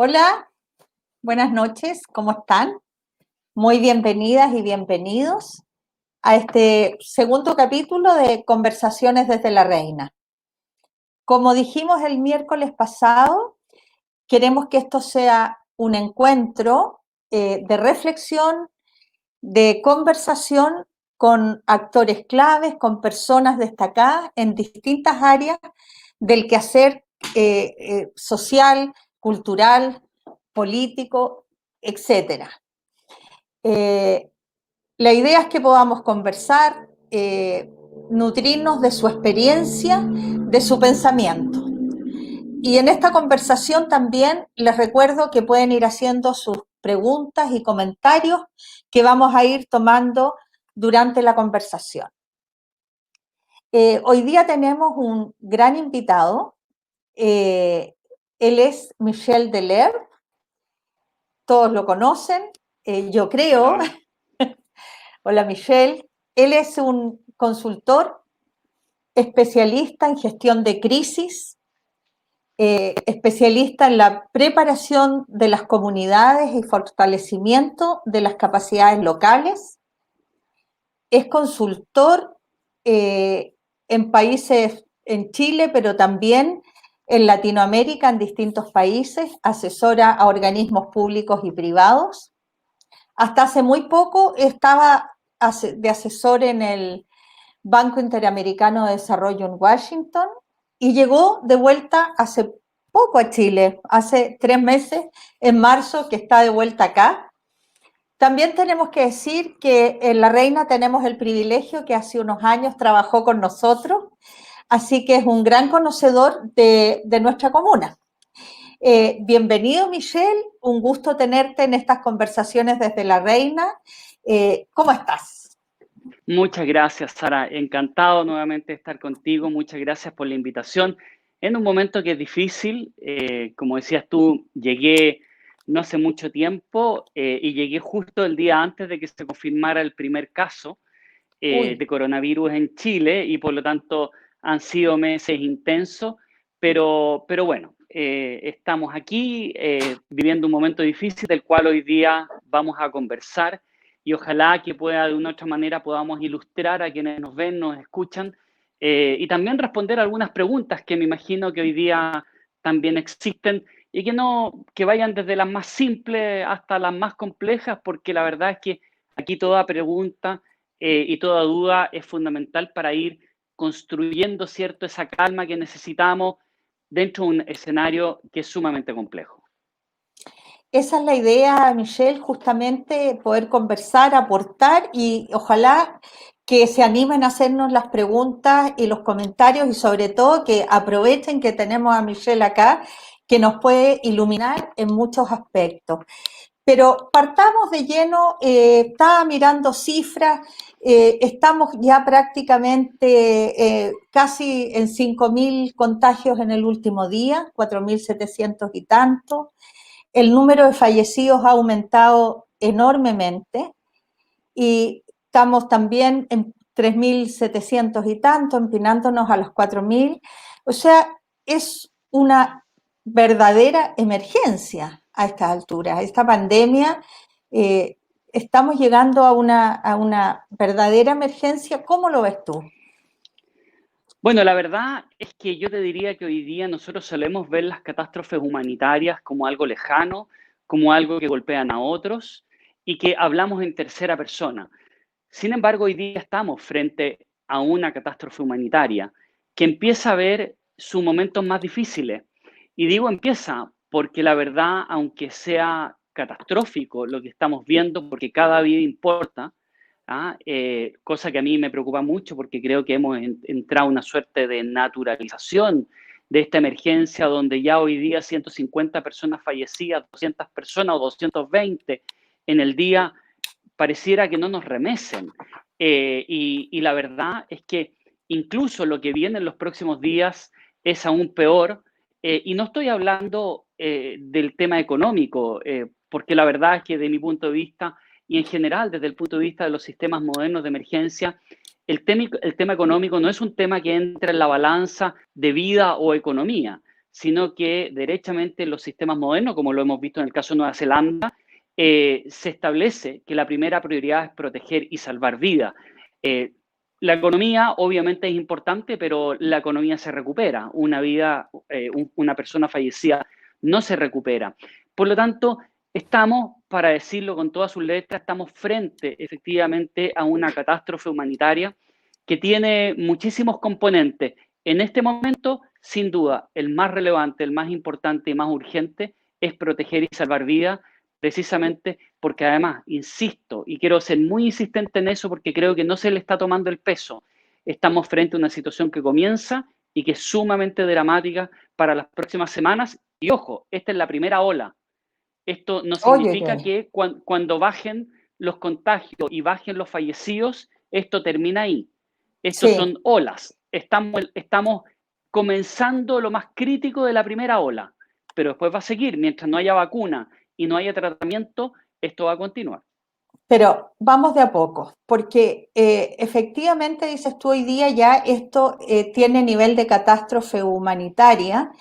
Hola, buenas noches, ¿cómo están? Muy bienvenidas y bienvenidos a este segundo capítulo de Conversaciones desde la Reina. Como dijimos el miércoles pasado, queremos que esto sea un encuentro de reflexión, de conversación con actores claves, con personas destacadas en distintas áreas del quehacer social, cultural, político, etcétera. La idea es que podamos conversar, nutrirnos de su experiencia, de su pensamiento. Y en esta conversación también les recuerdo que pueden ir haciendo sus preguntas y comentarios que vamos a ir tomando durante la conversación. Hoy día tenemos un gran invitado. Él es Michel Deleuze. Todos lo conocen, yo creo. Hola. Hola, Michel. Él es un consultor especialista en gestión de crisis, especialista en la preparación de las comunidades y fortalecimiento de las capacidades locales. Es consultor en países, en Chile, pero también en Latinoamérica, en distintos países. Asesora a organismos públicos y privados. Hasta hace muy poco estaba de asesor en el Banco Interamericano de Desarrollo en Washington y llegó de vuelta hace poco a Chile, hace 3 meses, en marzo, que está de vuelta acá. También tenemos que decir que en La Reina tenemos el privilegio que hace unos años trabajó con nosotros, así que es un gran conocedor de nuestra comuna. Bienvenido, Michel, un gusto tenerte en estas conversaciones desde La Reina. ¿Cómo estás? Muchas gracias, Sara. Encantado nuevamente de estar contigo. Muchas gracias por la invitación. En un momento que es difícil, como decías tú, llegué no hace mucho tiempo y llegué justo el día antes de que se confirmara el primer caso de coronavirus en Chile y por lo tanto han sido meses intensos, pero bueno, estamos aquí viviendo un momento difícil del cual hoy día vamos a conversar y ojalá que pueda de una u otra manera podamos ilustrar a quienes nos ven, nos escuchan y también responder algunas preguntas que me imagino que hoy día también existen y que vayan desde las más simples hasta las más complejas, porque la verdad es que aquí toda pregunta y toda duda es fundamental para ir construyendo, ¿cierto?, esa calma que necesitamos dentro de un escenario que es sumamente complejo. Esa es la idea, Michelle, justamente poder conversar, aportar y ojalá que se animen a hacernos las preguntas y los comentarios y sobre todo que aprovechen que tenemos a Michelle acá, que nos puede iluminar en muchos aspectos. Pero partamos de lleno, estaba mirando cifras, estamos ya prácticamente casi en 5.000 contagios en el último día, 4.700 y tanto. El número de fallecidos ha aumentado enormemente y estamos también en 3.700 y tanto, empinándonos a los 4.000. O sea, es una verdadera emergencia a estas alturas. Esta pandemia, estamos llegando a una verdadera emergencia. ¿Cómo lo ves tú? Bueno, la verdad es que yo te diría que hoy día nosotros solemos ver las catástrofes humanitarias como algo lejano, como algo que golpean a otros y que hablamos en tercera persona. Sin embargo, hoy día estamos frente a una catástrofe humanitaria que empieza a ver sus momentos más difíciles. Y digo empieza porque la verdad, aunque sea catastrófico lo que estamos viendo, porque cada vida importa, cosa que a mí me preocupa mucho porque creo que hemos entrado en una suerte de naturalización de esta emergencia donde ya hoy día 150 personas fallecidas, 200 personas o 220 en el día pareciera que no nos remecen. Y la verdad es que incluso lo que viene en los próximos días es aún peor. Y no estoy hablando del tema económico, porque la verdad es que de mi punto de vista, y en general desde el punto de vista de los sistemas modernos de emergencia, el tema económico no es un tema que entra en la balanza de vida o economía, sino que derechamente en los sistemas modernos, como lo hemos visto en el caso de Nueva Zelanda, se establece que la primera prioridad es proteger y salvar vidas. La economía obviamente es importante, pero la economía se recupera. Una vida, una persona fallecida no se recupera. Por lo tanto, estamos, para decirlo con todas sus letras, estamos frente efectivamente a una catástrofe humanitaria que tiene muchísimos componentes. En este momento, sin duda, el más relevante, el más importante y más urgente es proteger y salvar vidas, precisamente porque además, insisto, y quiero ser muy insistente en eso porque creo que no se le está tomando el peso, estamos frente a una situación que comienza y que es sumamente dramática para las próximas semanas. Y ojo, esta es la primera ola. Esto no Oye, oye, significa oye. que cuando bajen los contagios y bajen los fallecidos, esto termina ahí. Estos Sí, son olas. Estamos comenzando lo más crítico de la primera ola, pero después va a seguir. Mientras no haya vacuna y no haya tratamiento, esto va a continuar. pero vamos de a poco, porque efectivamente, dices tú, hoy día ya esto tiene nivel de catástrofe humanitaria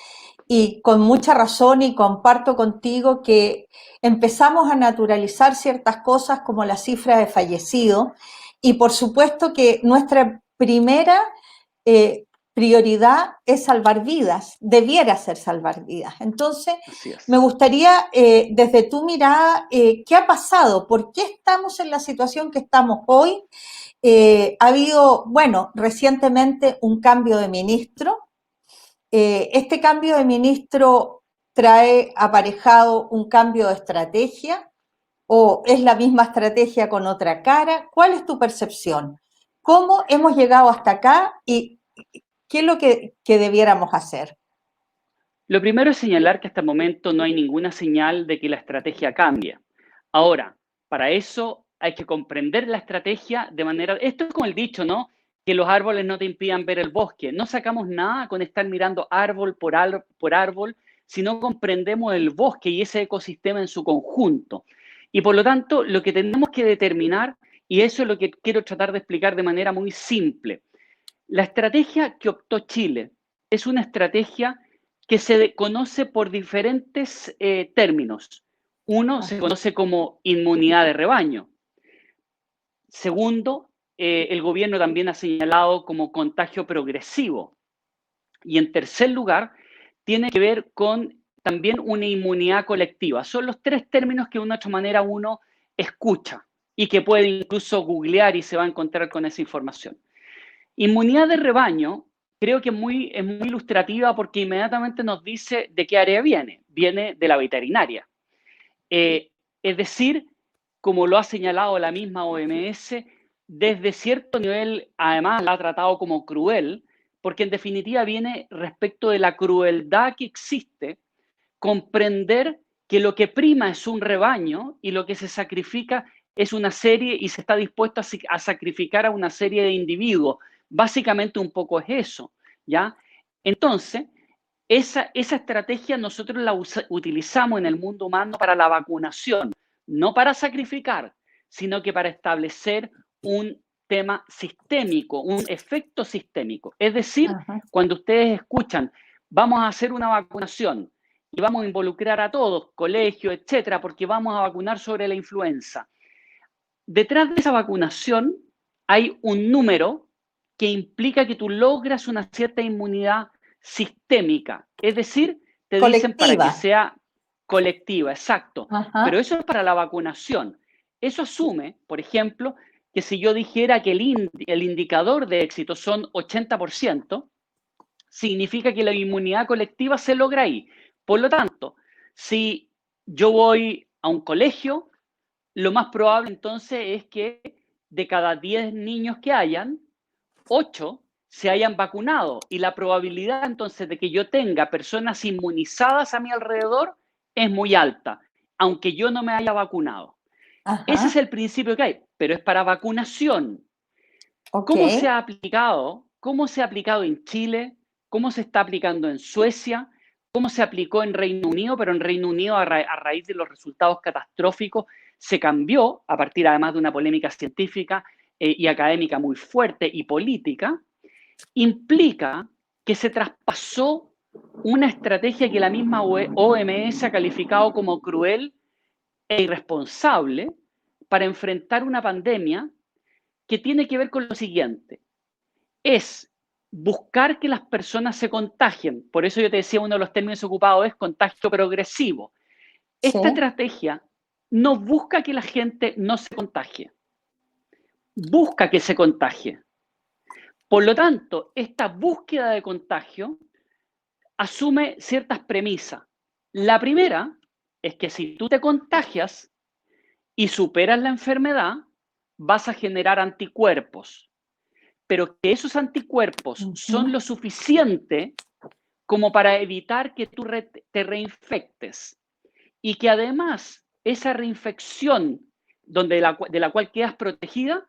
y con mucha razón y comparto contigo que empezamos a naturalizar ciertas cosas como la cifra de fallecidos y por supuesto que nuestra primera eh, prioridad es salvar vidas, debiera ser salvar vidas. Entonces, Así me es. gustaría, desde tu mirada, ¿qué ha pasado? ¿Por qué estamos en la situación que estamos hoy? Ha habido, bueno, recientemente un cambio de ministro. Este cambio de ministro trae aparejado un cambio de estrategia o es la misma estrategia con otra cara. ¿Cuál es tu percepción? ¿Cómo hemos llegado hasta acá y qué es lo que debiéramos hacer? Lo primero es señalar que hasta el momento no hay ninguna señal de que la estrategia cambie. Ahora, para eso hay que comprender la estrategia de manera... Esto es como el dicho, ¿no? Que los árboles no te impidan ver el bosque. No sacamos nada con estar mirando árbol por árbol, si no comprendemos el bosque y ese ecosistema en su conjunto. Y por lo tanto, lo que tenemos que determinar, y eso es lo que quiero tratar de explicar de manera muy simple, la estrategia que optó Chile es una estrategia que se conoce por diferentes términos. Uno se conoce como inmunidad de rebaño. Segundo, el gobierno también ha señalado como contagio progresivo. Y en tercer lugar, tiene que ver con también una inmunidad colectiva. Son los tres términos que de una u otra manera uno escucha y que puede incluso googlear y se va a encontrar con esa información. Inmunidad de rebaño creo que es muy ilustrativa porque inmediatamente nos dice de qué área viene. Viene de la veterinaria. Es decir, como lo ha señalado la misma OMS, desde cierto nivel, además la ha tratado como cruel, porque en definitiva viene respecto de la crueldad que existe, comprender que lo que prima es un rebaño y lo que se sacrifica es una serie y se está dispuesto a sacrificar a una serie de individuos. Básicamente un poco es eso, ¿ya? Entonces, esa estrategia nosotros la utilizamos en el mundo humano para la vacunación, no para sacrificar, sino que para establecer un tema sistémico, un efecto sistémico. Es decir, Ajá. cuando ustedes escuchan, vamos a hacer una vacunación y vamos a involucrar a todos, colegios, etcétera, porque vamos a vacunar sobre la influenza. Detrás de esa vacunación hay un número que implica que tú logras una cierta inmunidad sistémica. Es decir, te dicen para Colectiva. que sea colectiva, exacto. Pero Ajá. eso es para la vacunación. Eso asume, por ejemplo, que si yo dijera que el indicador de éxito son 80%, significa que la inmunidad colectiva se logra ahí. Por lo tanto, si yo voy a un colegio, lo más probable entonces es que de cada 10 niños que hayan, 8 se hayan vacunado y la probabilidad entonces de que yo tenga personas inmunizadas a mi alrededor es muy alta, aunque yo no me haya vacunado. Ese es Ajá. el principio que hay, pero es para vacunación. Ok. ¿Cómo se ha aplicado? ¿Cómo se ha aplicado en Chile? ¿Cómo se está aplicando en Suecia? ¿Cómo se aplicó en Reino Unido? Pero en Reino Unido, a raíz de los resultados catastróficos, se cambió, a partir además de una polémica científica y académica muy fuerte y política, implica que se traspasó una estrategia que la misma OMS ha calificado como cruel e irresponsable para enfrentar una pandemia que tiene que ver con lo siguiente. Es buscar que las personas se contagien. Por eso yo te decía, uno de los términos ocupados es contagio progresivo. Sí, Esta estrategia no busca que la gente no se contagie, busca que se contagie. Por lo tanto, esta búsqueda de contagio asume ciertas premisas. La primera es que si tú te contagias y superas la enfermedad, vas a generar anticuerpos, pero que esos anticuerpos son lo suficiente como para evitar que tú te reinfectes y que además esa reinfección de la cual quedas protegida,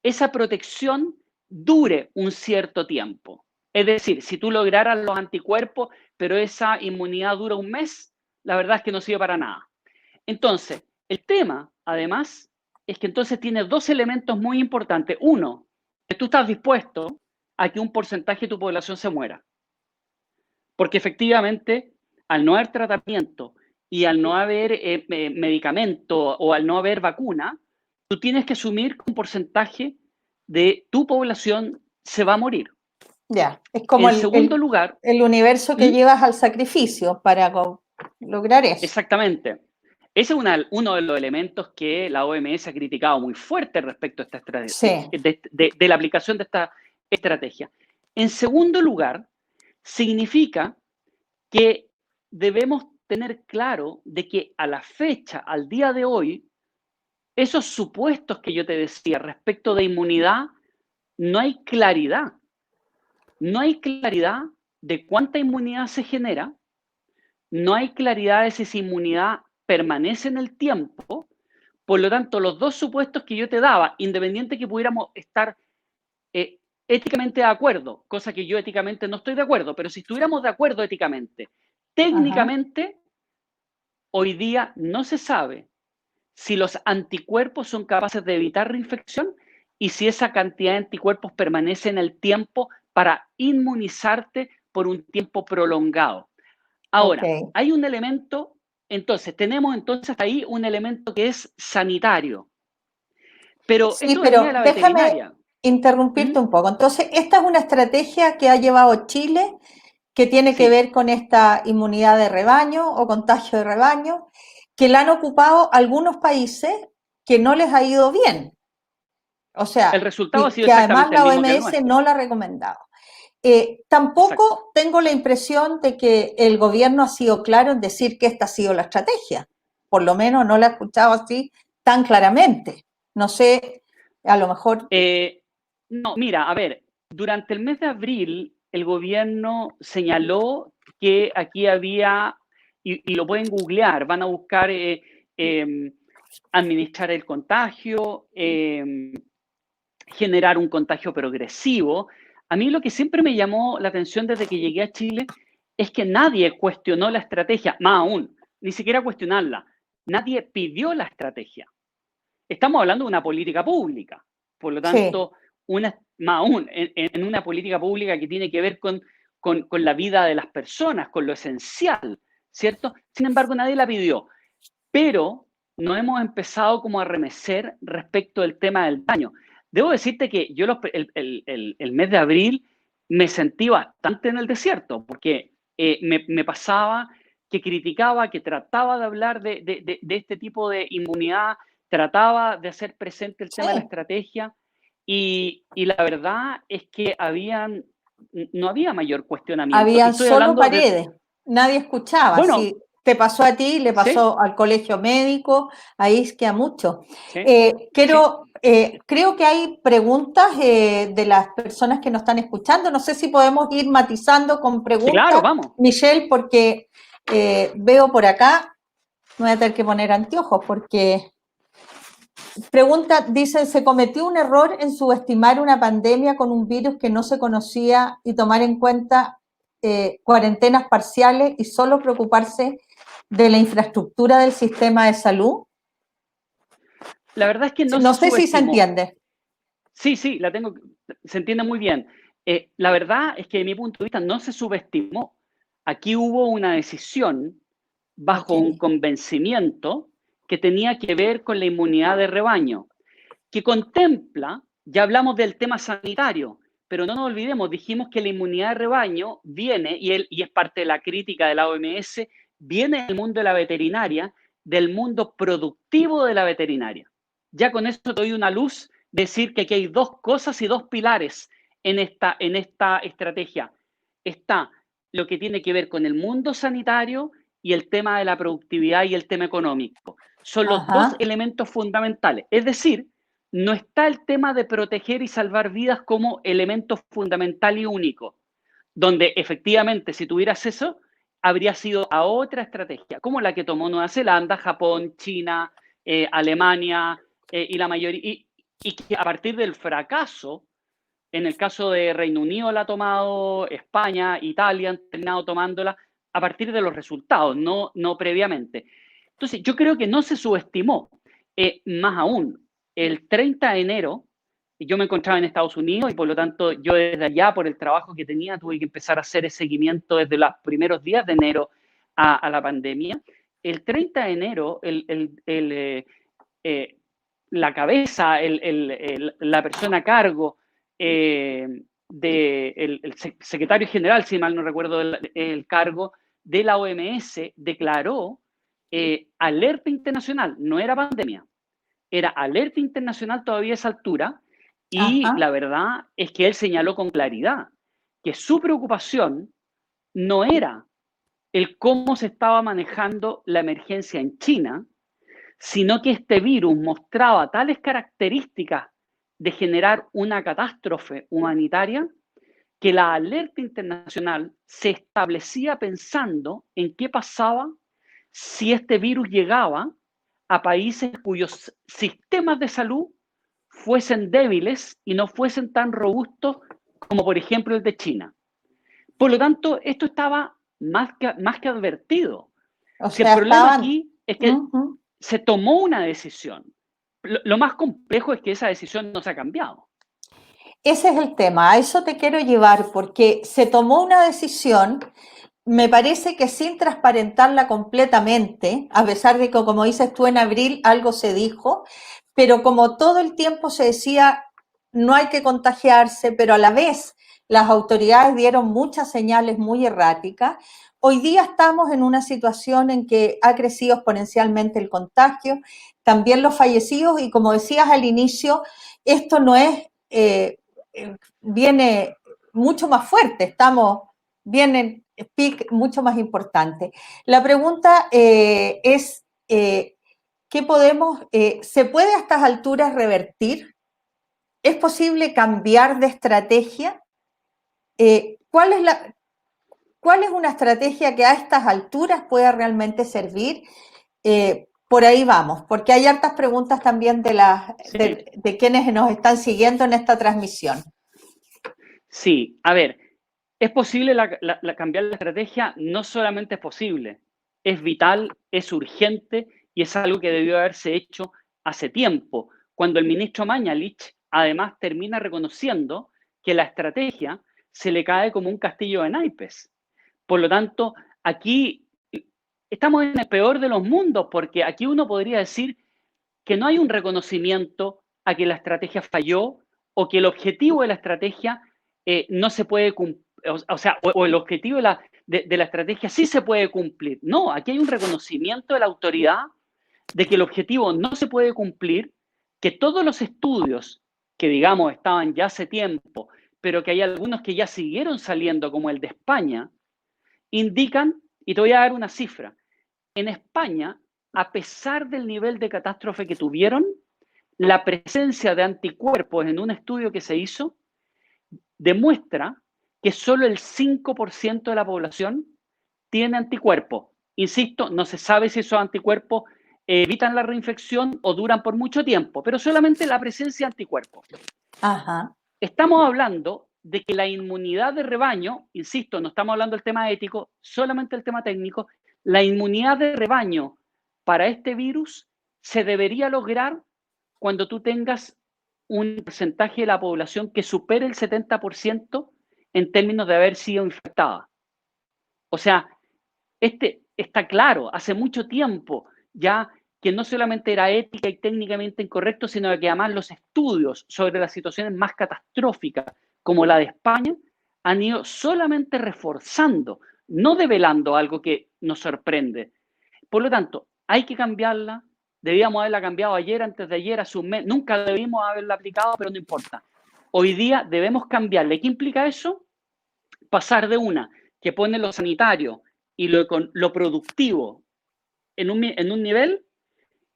esa protección dure un cierto tiempo. Es decir, si tú lograras los anticuerpos, pero esa inmunidad dura un mes, la verdad es que no sirve para nada. Entonces, el tema, además, es que entonces tiene dos elementos muy importantes. Uno, que tú estás dispuesto a que un porcentaje de tu población se muera. Porque efectivamente, al no haber tratamiento y al no haber medicamento o al no haber vacuna, tú tienes que asumir que un porcentaje de tu población se va a morir. ya. Es como En segundo lugar, el universo que llevas al sacrificio para lograr eso. exactamente, ese es uno de los elementos que la OMS ha criticado muy fuerte respecto a esta Sí, de la aplicación de esta estrategia. En segundo lugar, significa que debemos tener claro de que a la fecha, al día de hoy, esos supuestos que yo te decía respecto de inmunidad, no hay claridad. No hay claridad de cuánta inmunidad se genera, no hay claridad de si esa inmunidad permanece en el tiempo. Por lo tanto, los dos supuestos que yo te daba, independiente que pudiéramos estar éticamente de acuerdo, cosa que yo éticamente no estoy de acuerdo, pero si estuviéramos de acuerdo éticamente, ajá, técnicamente, hoy día no se sabe si los anticuerpos son capaces de evitar reinfección y si esa cantidad de anticuerpos permanece en el tiempo para inmunizarte por un tiempo prolongado. ok. Ahora, hay un elemento, entonces, tenemos entonces ahí un elemento que es sanitario, pero Sí, esto venía de pero la déjame veterinaria. interrumpirte ¿Mm? un poco. Entonces, esta es una estrategia que ha llevado Chile que tiene que Sí, ver con esta inmunidad de rebaño o contagio de rebaño, que la han ocupado algunos países que no les ha ido bien. O el sea, resultado ha sido que además exactamente el la mismo que el OMS nuestro. no la ha recomendado. Exacto. Tampoco tengo la impresión de que el gobierno ha sido claro en decir que esta ha sido la estrategia. Por lo menos no la he escuchado así tan claramente. No sé, a lo mejor, No, mira, a ver, durante el mes de abril el gobierno señaló que aquí había, y lo pueden googlear, van a buscar administrar el contagio, generar un contagio progresivo. A mí lo que siempre me llamó la atención desde que llegué a Chile es que nadie cuestionó la estrategia, más aún, ni siquiera cuestionarla, nadie pidió la estrategia. Estamos hablando de una política pública, por lo sí, tanto, más aún, en una política pública que tiene que ver con la vida de las personas, con lo esencial, ¿cierto? Sin embargo, nadie la pidió, pero no hemos empezado como a remecer respecto del tema del daño. Debo decirte que yo el mes de abril me sentí bastante en el desierto, porque me pasaba que criticaba, que trataba de hablar de este tipo de inmunidad, trataba de hacer presente el tema de la sí. estrategia, y la verdad es que no había mayor cuestionamiento. Y Habían estoy solo hablando de, paredes, nadie escuchaba. bueno, Si te pasó a ti, le sí, pasó al colegio médico, ahí es que a mucho. sí, sí, Creo que hay preguntas de las personas que nos están escuchando. No sé si podemos ir matizando con sí, preguntas, claro, vamos. Michelle, porque veo por acá, me voy a tener que poner anteojos porque pregunta, dice, ¿se cometió un error en subestimar una pandemia con un virus que no se conocía y tomar en cuenta cuarentenas parciales y solo preocuparse de la infraestructura del sistema de salud? La verdad es que no No se sé si se subestimó. entiende. Sí, sí, se entiende muy bien. La verdad es que de mi punto de vista no se subestimó. Aquí hubo una decisión bajo Ok. un convencimiento que tenía que ver con la inmunidad de rebaño, que contempla, ya hablamos del tema sanitario, pero no nos olvidemos, dijimos que la inmunidad de rebaño viene, y es parte de la crítica de la OMS, viene del mundo de la veterinaria, del mundo productivo de la veterinaria. Ya con esto te doy una luz, decir que aquí hay dos cosas y dos pilares en esta estrategia. Está lo que tiene que ver con el mundo sanitario y el tema de la productividad y el tema económico. Son los dos Ajá. elementos fundamentales. Es decir, no está el tema de proteger y salvar vidas como elemento fundamental y único, donde efectivamente si tuvieras eso, habría sido a otra estrategia, como la que tomó Nueva Zelanda, Japón, China, Alemania y la mayoría, y que a partir del fracaso, en el caso de Reino Unido la ha tomado, España, Italia han terminado tomándola a partir de los resultados, no previamente. Entonces, yo creo que no se subestimó. Más aún, el 30 de enero, yo me encontraba en Estados Unidos y por lo tanto yo desde allá, por el trabajo que tenía, tuve que empezar a hacer el seguimiento desde los primeros días de enero a la pandemia. El 30 de enero, la cabeza, la persona a cargo el secretario general, si mal no recuerdo el cargo, de la OMS declaró alerta internacional, no era pandemia, era alerta internacional todavía a esa altura, y Ajá. la verdad es que él señaló con claridad que su preocupación no era el cómo se estaba manejando la emergencia en China, sino que este virus mostraba tales características de generar una catástrofe humanitaria que la alerta internacional se establecía pensando en qué pasaba si este virus llegaba a países cuyos sistemas de salud fuesen débiles y no fuesen tan robustos como por ejemplo el de China. Por lo tanto, esto estaba más que advertido. O Si el sea, problema estaban. aquí es que Ujú. se tomó una decisión. Lo más complejo es que esa decisión no se ha cambiado. Ese es el tema, a eso te quiero llevar, porque se tomó una decisión, me parece que sin transparentarla completamente, a pesar de que, como dices tú, en abril algo se dijo, pero como todo el tiempo se decía, no hay que contagiarse, pero a la vez las autoridades dieron muchas señales muy erráticas. Hoy día estamos en una situación en que ha crecido exponencialmente el contagio, también los fallecidos, y como decías al inicio, esto no es, viene mucho más fuerte, vienen peak mucho más importante. La pregunta es, ¿qué se puede a estas alturas revertir? ¿Es posible cambiar de estrategia? Eh, ¿cuál, es la, ¿Cuál es una estrategia que a estas alturas pueda realmente servir? Por ahí vamos, porque hay hartas preguntas también Sí, de quienes nos están siguiendo en esta transmisión. sí. A ver, ¿es posible cambiar la estrategia? No solamente es posible, es vital, es urgente y es algo que debió haberse hecho hace tiempo, cuando el ministro Mañalich además termina reconociendo que la estrategia se le cae como un castillo de naipes. Por lo tanto, aquí estamos en el peor de los mundos, porque aquí uno podría decir que no hay un reconocimiento a que la estrategia falló o que el objetivo de la estrategia no se puede cumplir, o sea, o el objetivo de la estrategia sí se puede cumplir. No, aquí hay un reconocimiento de la autoridad de que el objetivo no se puede cumplir, que todos los estudios que digamos estaban ya hace tiempo, pero que hay algunos que ya siguieron saliendo, como el de España, indican, y te voy a dar una cifra, en España, a pesar del nivel de catástrofe que tuvieron, la presencia de anticuerpos en un estudio que se hizo demuestra que solo el 5% de la población tiene anticuerpos. Insisto, no se sabe si esos anticuerpos evitan la reinfección o duran por mucho tiempo, pero solamente la presencia de anticuerpos. Ajá. Estamos hablando de que la inmunidad de rebaño, insisto, no estamos hablando del tema ético, solamente el tema técnico, la inmunidad de rebaño para este virus se debería lograr cuando tú tengas un porcentaje de la población que supere el 70% en términos de haber sido infectada. O sea, está claro, hace mucho tiempo ya que no solamente era ética y técnicamente incorrecto, sino que además los estudios sobre las situaciones más catastróficas, como la de España, han ido solamente reforzando, no develando algo que nos sorprende. Por lo tanto, hay que cambiarla, debíamos haberla cambiado ayer, antes de ayer, hace un mes, nunca debimos haberla aplicado, pero no importa. Hoy día debemos cambiarle. ¿Qué implica eso? Pasar de una que pone lo sanitario y lo productivo en un nivel,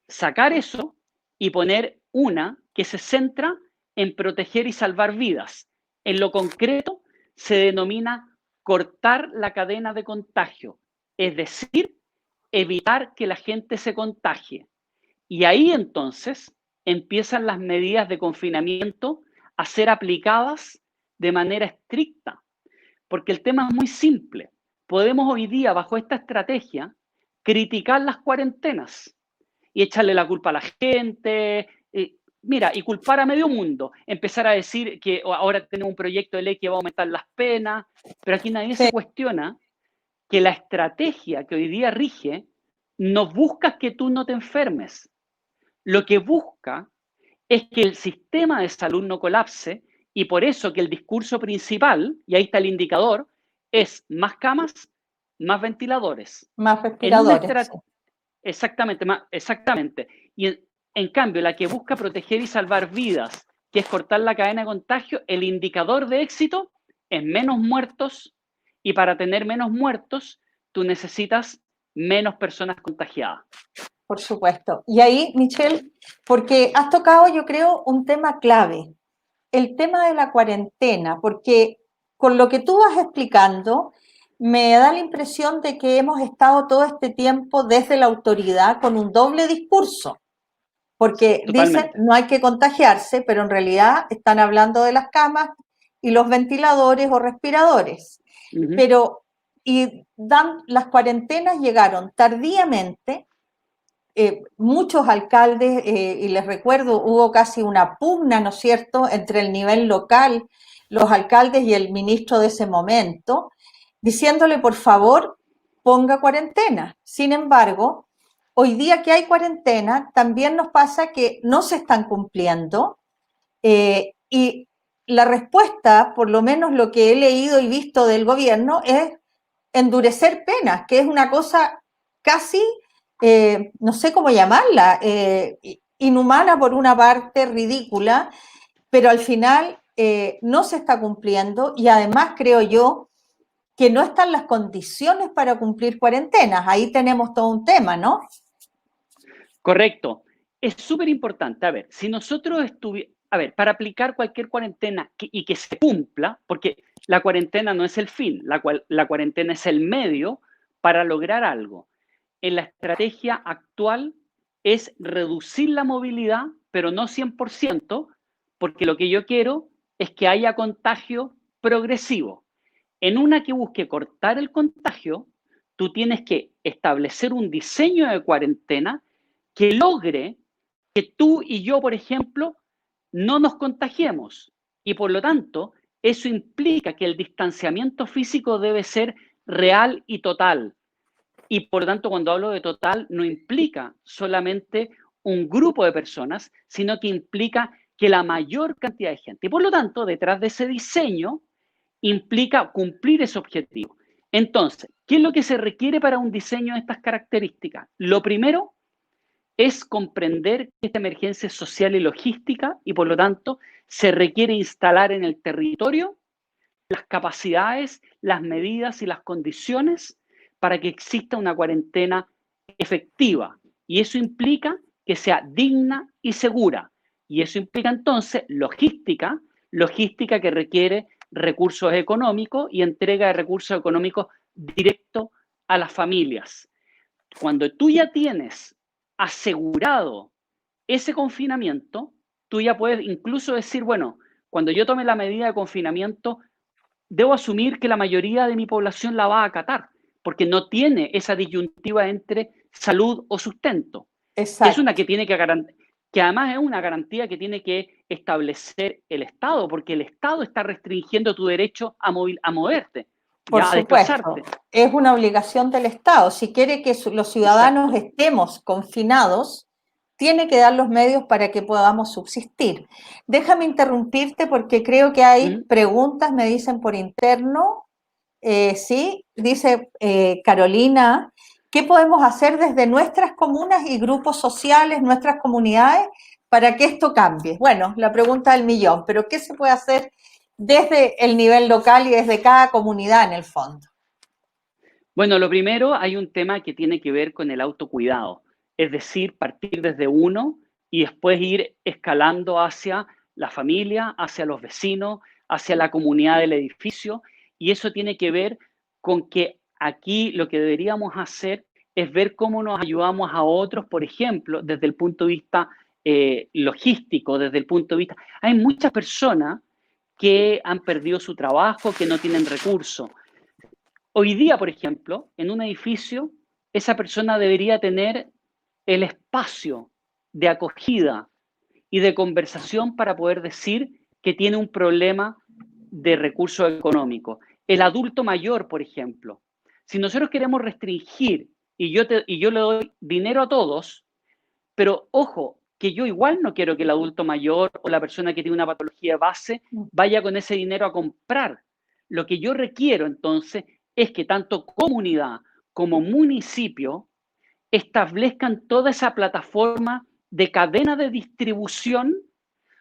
sacar eso y poner una que se centra en proteger y salvar vidas. En lo concreto, se denomina cortar la cadena de contagio, es decir, evitar que la gente se contagie. Y ahí entonces empiezan las medidas de confinamiento a ser aplicadas de manera estricta, porque el tema es muy simple. Podemos hoy día, bajo esta estrategia, criticar las cuarentenas y echarle la culpa a la gente, mira, y culpar a medio mundo, empezar a decir que ahora tenemos un proyecto de ley que va a aumentar las penas, pero aquí nadie Sí, se cuestiona que la estrategia que hoy día rige no busca que tú no te enfermes, lo que busca es que el sistema de salud no colapse y por eso que el discurso principal, y ahí está el indicador, es más camas, más ventiladores. más En una respiradores. Sí. exactamente, exactamente. Y en cambio, la que busca proteger y salvar vidas, que es cortar la cadena de contagio, el indicador de éxito es menos muertos y para tener menos muertos, tú necesitas menos personas contagiadas. Por supuesto. Y ahí, Michelle, porque has tocado, yo creo, un tema clave, el tema de la cuarentena, porque con lo que tú vas explicando, me da la impresión de que hemos estado todo este tiempo desde la autoridad con un doble discurso, porque dicen Totalmente. no hay que contagiarse, pero en realidad están hablando de las camas y los ventiladores o respiradores. Uh -huh. Pero las cuarentenas llegaron tardíamente. Muchos alcaldes, y les recuerdo, hubo casi una pugna, ¿no es cierto?, entre el nivel local, los alcaldes y el ministro de ese momento, diciéndole, por favor, ponga cuarentena. Sin embargo, hoy día que hay cuarentena, también nos pasa que no se están cumpliendo, y la respuesta, por lo menos lo que he leído y visto del gobierno, es endurecer penas, que es una cosa casi, no sé cómo llamarla, inhumana por una parte, ridícula, pero al final no se está cumpliendo y además creo yo que no están las condiciones para cumplir cuarentenas. Ahí tenemos todo un tema, ¿no? Correcto. Es súper importante. A ver, si nosotros estuviéramos, a ver, para aplicar cualquier cuarentena y que se cumpla, porque la cuarentena no es el fin, la cuarentena es el medio para lograr algo. En la estrategia actual es reducir la movilidad, pero no 100%, porque lo que yo quiero es que haya contagio progresivo. En una que busque cortar el contagio, tú tienes que establecer un diseño de cuarentena que logre que tú y yo, por ejemplo, no nos contagiemos. Y por lo tanto, eso implica que el distanciamiento físico debe ser real y total. Y por lo tanto, cuando hablo de total, no implica solamente un grupo de personas, sino que implica que la mayor cantidad de gente. Y por lo tanto, detrás de ese diseño implica cumplir ese objetivo. Entonces, ¿qué es lo que se requiere para un diseño de estas características? Lo primero es comprender que esta emergencia es social y logística y por lo tanto se requiere instalar en el territorio las capacidades, las medidas y las condiciones para que exista una cuarentena efectiva. Y eso implica que sea digna y segura. Y eso implica entonces logística que requiere recursos económicos y entrega de recursos económicos directo a las familias. Cuando tú ya tienes asegurado ese confinamiento, tú ya puedes incluso decir, bueno, cuando yo tome la medida de confinamiento, debo asumir que la mayoría de mi población la va a acatar, porque no tiene esa disyuntiva entre salud o sustento, que es una Exacto. que tiene que además es una garantía que tiene que establecer el Estado, porque el Estado está restringiendo tu derecho a moverte. Por ya a supuesto, desplazarte. es una obligación del Estado. Si quiere que los ciudadanos Exacto. estemos confinados, tiene que dar los medios para que podamos subsistir. Déjame interrumpirte porque creo que hay ¿Mm? preguntas, me dicen por interno. Sí, dice Carolina, ¿qué podemos hacer desde nuestras comunas y grupos sociales, nuestras comunidades, para que esto cambie? Bueno, la pregunta del millón, pero ¿qué se puede hacer desde el nivel local y desde cada comunidad en el fondo? Bueno, lo primero, hay un tema que tiene que ver con el autocuidado, es decir, partir desde uno y después ir escalando hacia la familia, hacia los vecinos, hacia la comunidad del edificio, y eso tiene que ver con que aquí lo que deberíamos hacer es ver cómo nos ayudamos a otros, por ejemplo, desde el punto de vista logístico, desde el punto de vista... Hay muchas personas que han perdido su trabajo, que no tienen recursos. Hoy día, por ejemplo, en un edificio, esa persona debería tener el espacio de acogida y de conversación para poder decir que tiene un problema de recursos económicos. El adulto mayor, por ejemplo, si nosotros queremos restringir y yo le doy dinero a todos, pero ojo, que yo igual no quiero que el adulto mayor o la persona que tiene una patología base vaya con ese dinero a comprar. Lo que yo requiero entonces es que tanto comunidad como municipio establezcan toda esa plataforma de cadena de distribución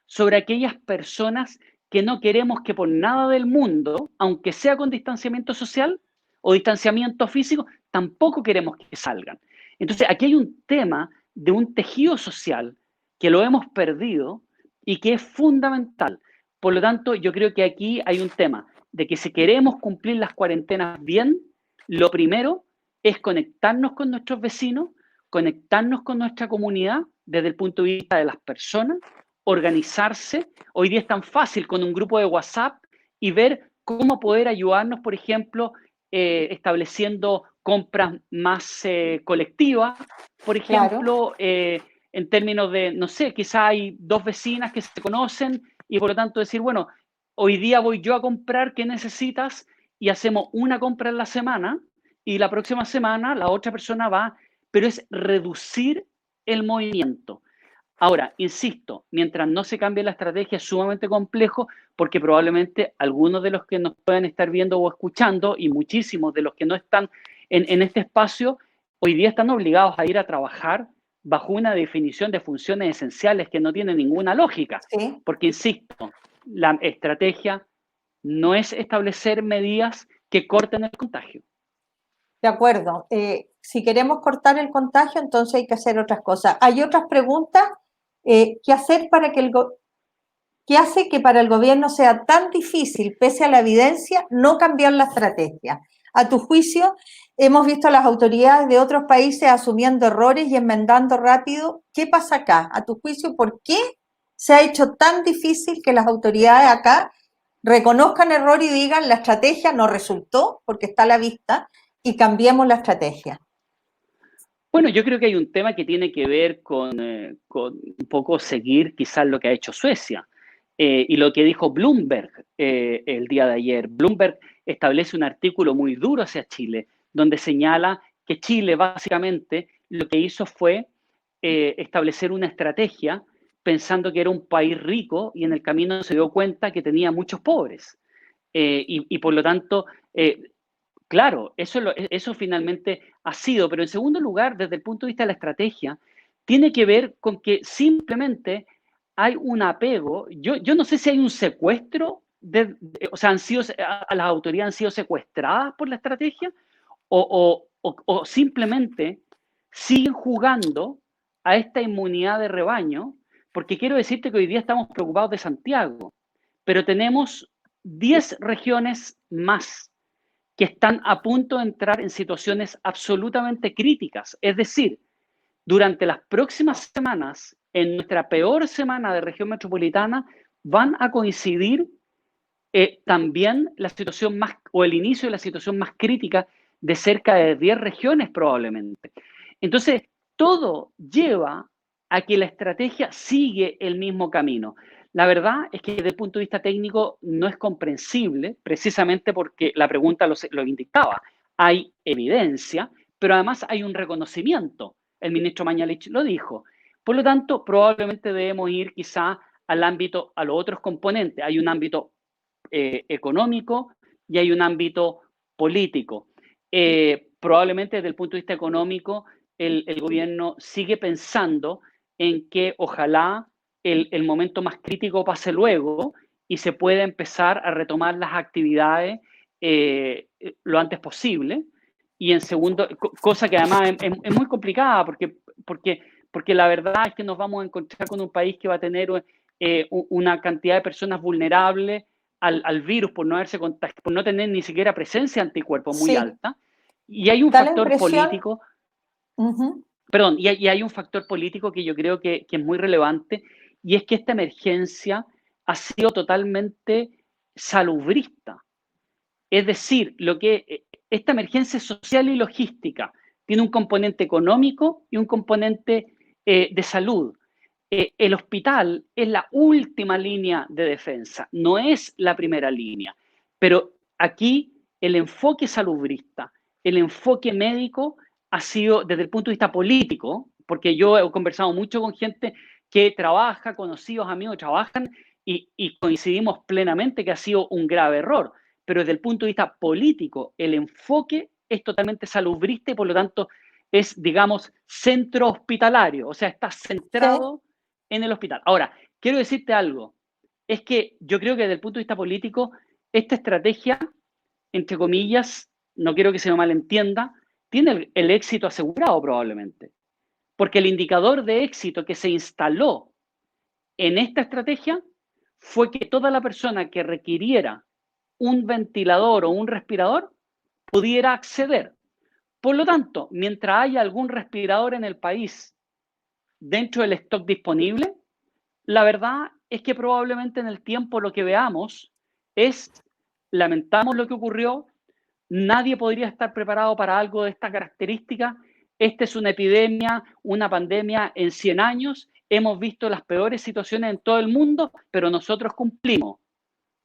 sobre aquellas personas que no queremos que por nada del mundo, aunque sea con distanciamiento social o distanciamiento físico, tampoco queremos que salgan. Entonces, aquí hay un tema de un tejido social que lo hemos perdido y que es fundamental. Por lo tanto, yo creo que aquí hay un tema de que si queremos cumplir las cuarentenas bien, lo primero es conectarnos con nuestros vecinos, conectarnos con nuestra comunidad desde el punto de vista de las personas, organizarse. Hoy día es tan fácil con un grupo de WhatsApp y ver cómo poder ayudarnos, por ejemplo, estableciendo compras más colectivas, por Claro. ejemplo, en términos de, no sé, quizá hay dos vecinas que se conocen y por lo tanto decir, bueno, hoy día voy yo a comprar, ¿qué necesitas? Y hacemos una compra en la semana y la próxima semana la otra persona va, pero es reducir el movimiento. Ahora, insisto, mientras no se cambie la estrategia es sumamente complejo porque probablemente algunos de los que nos puedan estar viendo o escuchando y muchísimos de los que no están en este espacio, hoy día están obligados a ir a trabajar bajo una definición de funciones esenciales que no tiene ninguna lógica. Sí, Porque, insisto, la estrategia no es establecer medidas que corten el contagio. de acuerdo. Si queremos cortar el contagio, entonces hay que hacer otras cosas. Hay otras preguntas. ¿Qué hacer para que qué hace que para el gobierno sea tan difícil, pese a la evidencia, no cambiar la estrategia? A tu juicio, hemos visto a las autoridades de otros países asumiendo errores y enmendando rápido. ¿Qué pasa acá? A tu juicio, ¿por qué se ha hecho tan difícil que las autoridades acá reconozcan error y digan la estrategia no resultó porque está a la vista y cambiemos la estrategia? Bueno, yo creo que hay un tema que tiene que ver con un poco seguir quizás lo que ha hecho Suecia y lo que dijo Bloomberg el día de ayer. Bloomberg establece un artículo muy duro hacia Chile, donde señala que Chile básicamente lo que hizo fue establecer una estrategia pensando que era un país rico y en el camino se dio cuenta que tenía muchos pobres. Y por lo tanto, claro, eso finalmente ha sido, pero en segundo lugar, desde el punto de vista de la estrategia, tiene que ver con que simplemente hay un apego. Yo no sé si hay un secuestro, o sea, las autoridades han sido secuestradas por la estrategia o simplemente siguen jugando a esta inmunidad de rebaño, porque quiero decirte que hoy día estamos preocupados de Santiago, pero tenemos 10 regiones más que están a punto de entrar en situaciones absolutamente críticas. Es decir, durante las próximas semanas, en nuestra peor semana de región metropolitana, van a coincidir también la situación más, o el inicio de la situación más crítica de cerca de 10 regiones probablemente. Entonces, todo lleva a que la estrategia sigue el mismo camino. La verdad es que desde el punto de vista técnico no es comprensible, precisamente porque la pregunta lo indicaba. Hay evidencia, pero además hay un reconocimiento. El ministro Mañalich lo dijo. Por lo tanto, probablemente debemos ir quizá al ámbito, a los otros componentes. Hay un ámbito económico y hay un ámbito político. Probablemente desde el punto de vista económico, el gobierno sigue pensando en que ojalá el momento más crítico pase luego y se pueda empezar a retomar las actividades lo antes posible. Y en segundo, cosa que además es muy complicada porque la verdad es que nos vamos a encontrar con un país que va a tener una cantidad de personas vulnerables al virus por no haberse contagiado, por no tener ni siquiera presencia de anticuerpos muy Sí, alta. Y hay un da la factor impresión, político, ujú, perdón, y hay un factor político que yo creo que es muy relevante, y es que esta emergencia ha sido totalmente salubrista. Es decir, esta emergencia social y logística tiene un componente económico y un componente de salud. El hospital es la última línea de defensa, no es la primera línea. Pero aquí el enfoque salubrista, el enfoque médico ha sido desde el punto de vista político, porque yo he conversado mucho con gente que trabaja, conocidos, amigos, trabajan y coincidimos plenamente que ha sido un grave error. Pero desde el punto de vista político, el enfoque es totalmente salubrista y por lo tanto es, digamos, centro hospitalario, o sea, está sí, centrado en el hospital. Ahora, quiero decirte algo, es que yo creo que desde el punto de vista político, esta estrategia, entre comillas, no quiero que se me malentienda, tiene el éxito asegurado probablemente, porque el indicador de éxito que se instaló en esta estrategia fue que toda la persona que requiriera un ventilador o un respirador pudiera acceder. Por lo tanto, mientras haya algún respirador en el país dentro del stock disponible, la verdad es que probablemente en el tiempo lo que veamos es, lamentamos lo que ocurrió, nadie podría estar preparado para algo de esta característica, esta es una epidemia, una pandemia en 100 años, hemos visto las peores situaciones en todo el mundo, pero nosotros cumplimos.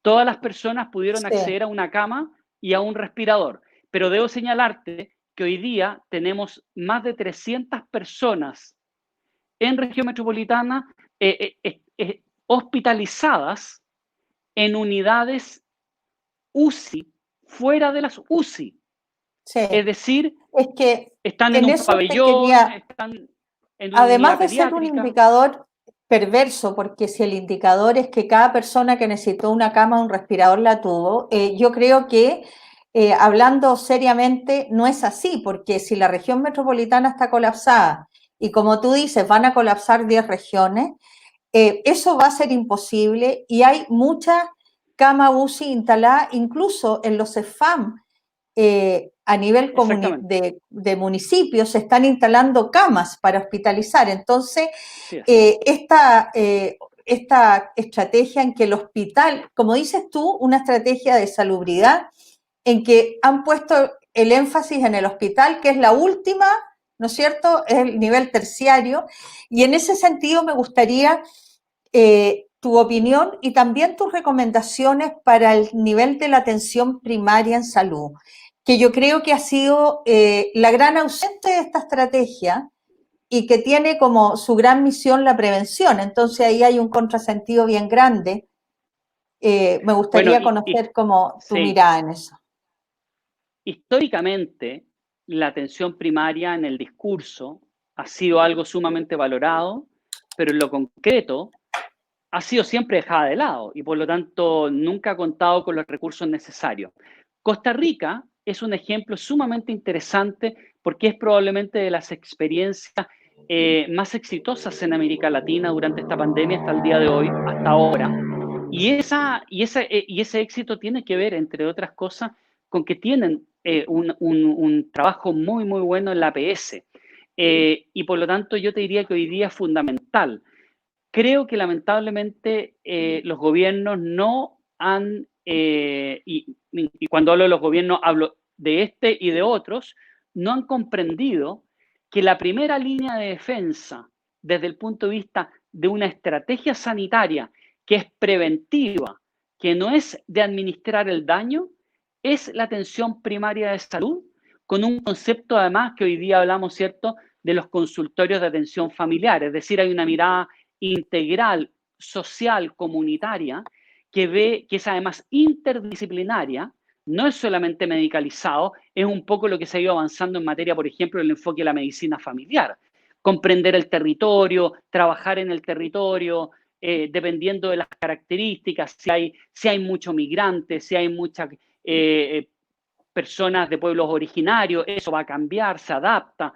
Todas las personas pudieron sí. acceder a una cama y a un respirador, pero debo señalarte que hoy día tenemos más de 300 personas en región metropolitana hospitalizadas en unidades UCI, fuera de las UCI. Sí, Es decir, es que están en en un eso te pabellón, quería, están en una además unidad de ser un pediátrica. indicador perverso, porque si el indicador es que cada persona que necesitó una cama o un respirador la tuvo, yo creo que hablando seriamente no es así, porque si la región metropolitana está colapsada y como tú dices, van a colapsar 10 regiones, eso va a ser imposible y hay muchas camas UCI instaladas incluso en los CEFAM a nivel Exactamente. de municipios se están instalando camas para hospitalizar. Entonces, Así es. eh, esta, eh, esta estrategia en que el hospital, como dices tú, una estrategia de salubridad, en que han puesto el énfasis en el hospital, que es la última, ¿no es cierto? Es el nivel terciario. Y en ese sentido me gustaría tu opinión y también tus recomendaciones para el nivel de la atención primaria en salud, que yo creo que ha sido la gran ausente de esta estrategia y que tiene como su gran misión la prevención. Entonces ahí hay un contrasentido bien grande. Me Bueno, gustaría conocer como tu sí, mirada en eso. históricamente la atención primaria en el discurso ha sido algo sumamente valorado, pero en lo concreto ha sido siempre dejada de lado y por lo tanto nunca ha contado con los recursos necesarios. Costa Rica es un ejemplo sumamente interesante porque es probablemente de las experiencias más exitosas en América Latina durante esta pandemia hasta el día de hoy, hasta ahora. Y ese éxito tiene que ver, entre otras cosas, con que tienen un trabajo muy, muy bueno en la APS. Y por lo tanto yo te diría que hoy día es fundamental. Creo que lamentablemente los gobiernos no han, y cuando hablo de los gobiernos hablo de este y de otros, no han comprendido que la primera línea de defensa desde el punto de vista de una estrategia sanitaria que es preventiva, que no es de administrar el daño, es la atención primaria de salud, con un concepto además que hoy día hablamos, ¿cierto?, de los consultorios de atención familiar, es decir, hay una mirada integral, social, comunitaria, que es además interdisciplinaria, no es solamente medicalizado, es un poco lo que se ha ido avanzando en materia, por ejemplo, del enfoque de la medicina familiar. Comprender el territorio, trabajar en el territorio, dependiendo de las características, si hay mucho migrante, si hay muchas personas de pueblos originarios, eso va a cambiar, se adapta.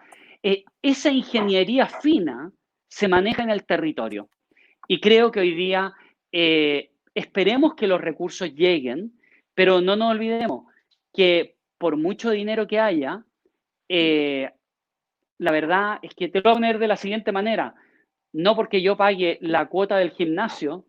Esa ingeniería fina se maneja en el territorio. Y creo que hoy día esperemos que los recursos lleguen, pero no nos olvidemos que por mucho dinero que haya, la verdad es que te lo voy a poner de la siguiente manera. No porque yo pague la cuota del gimnasio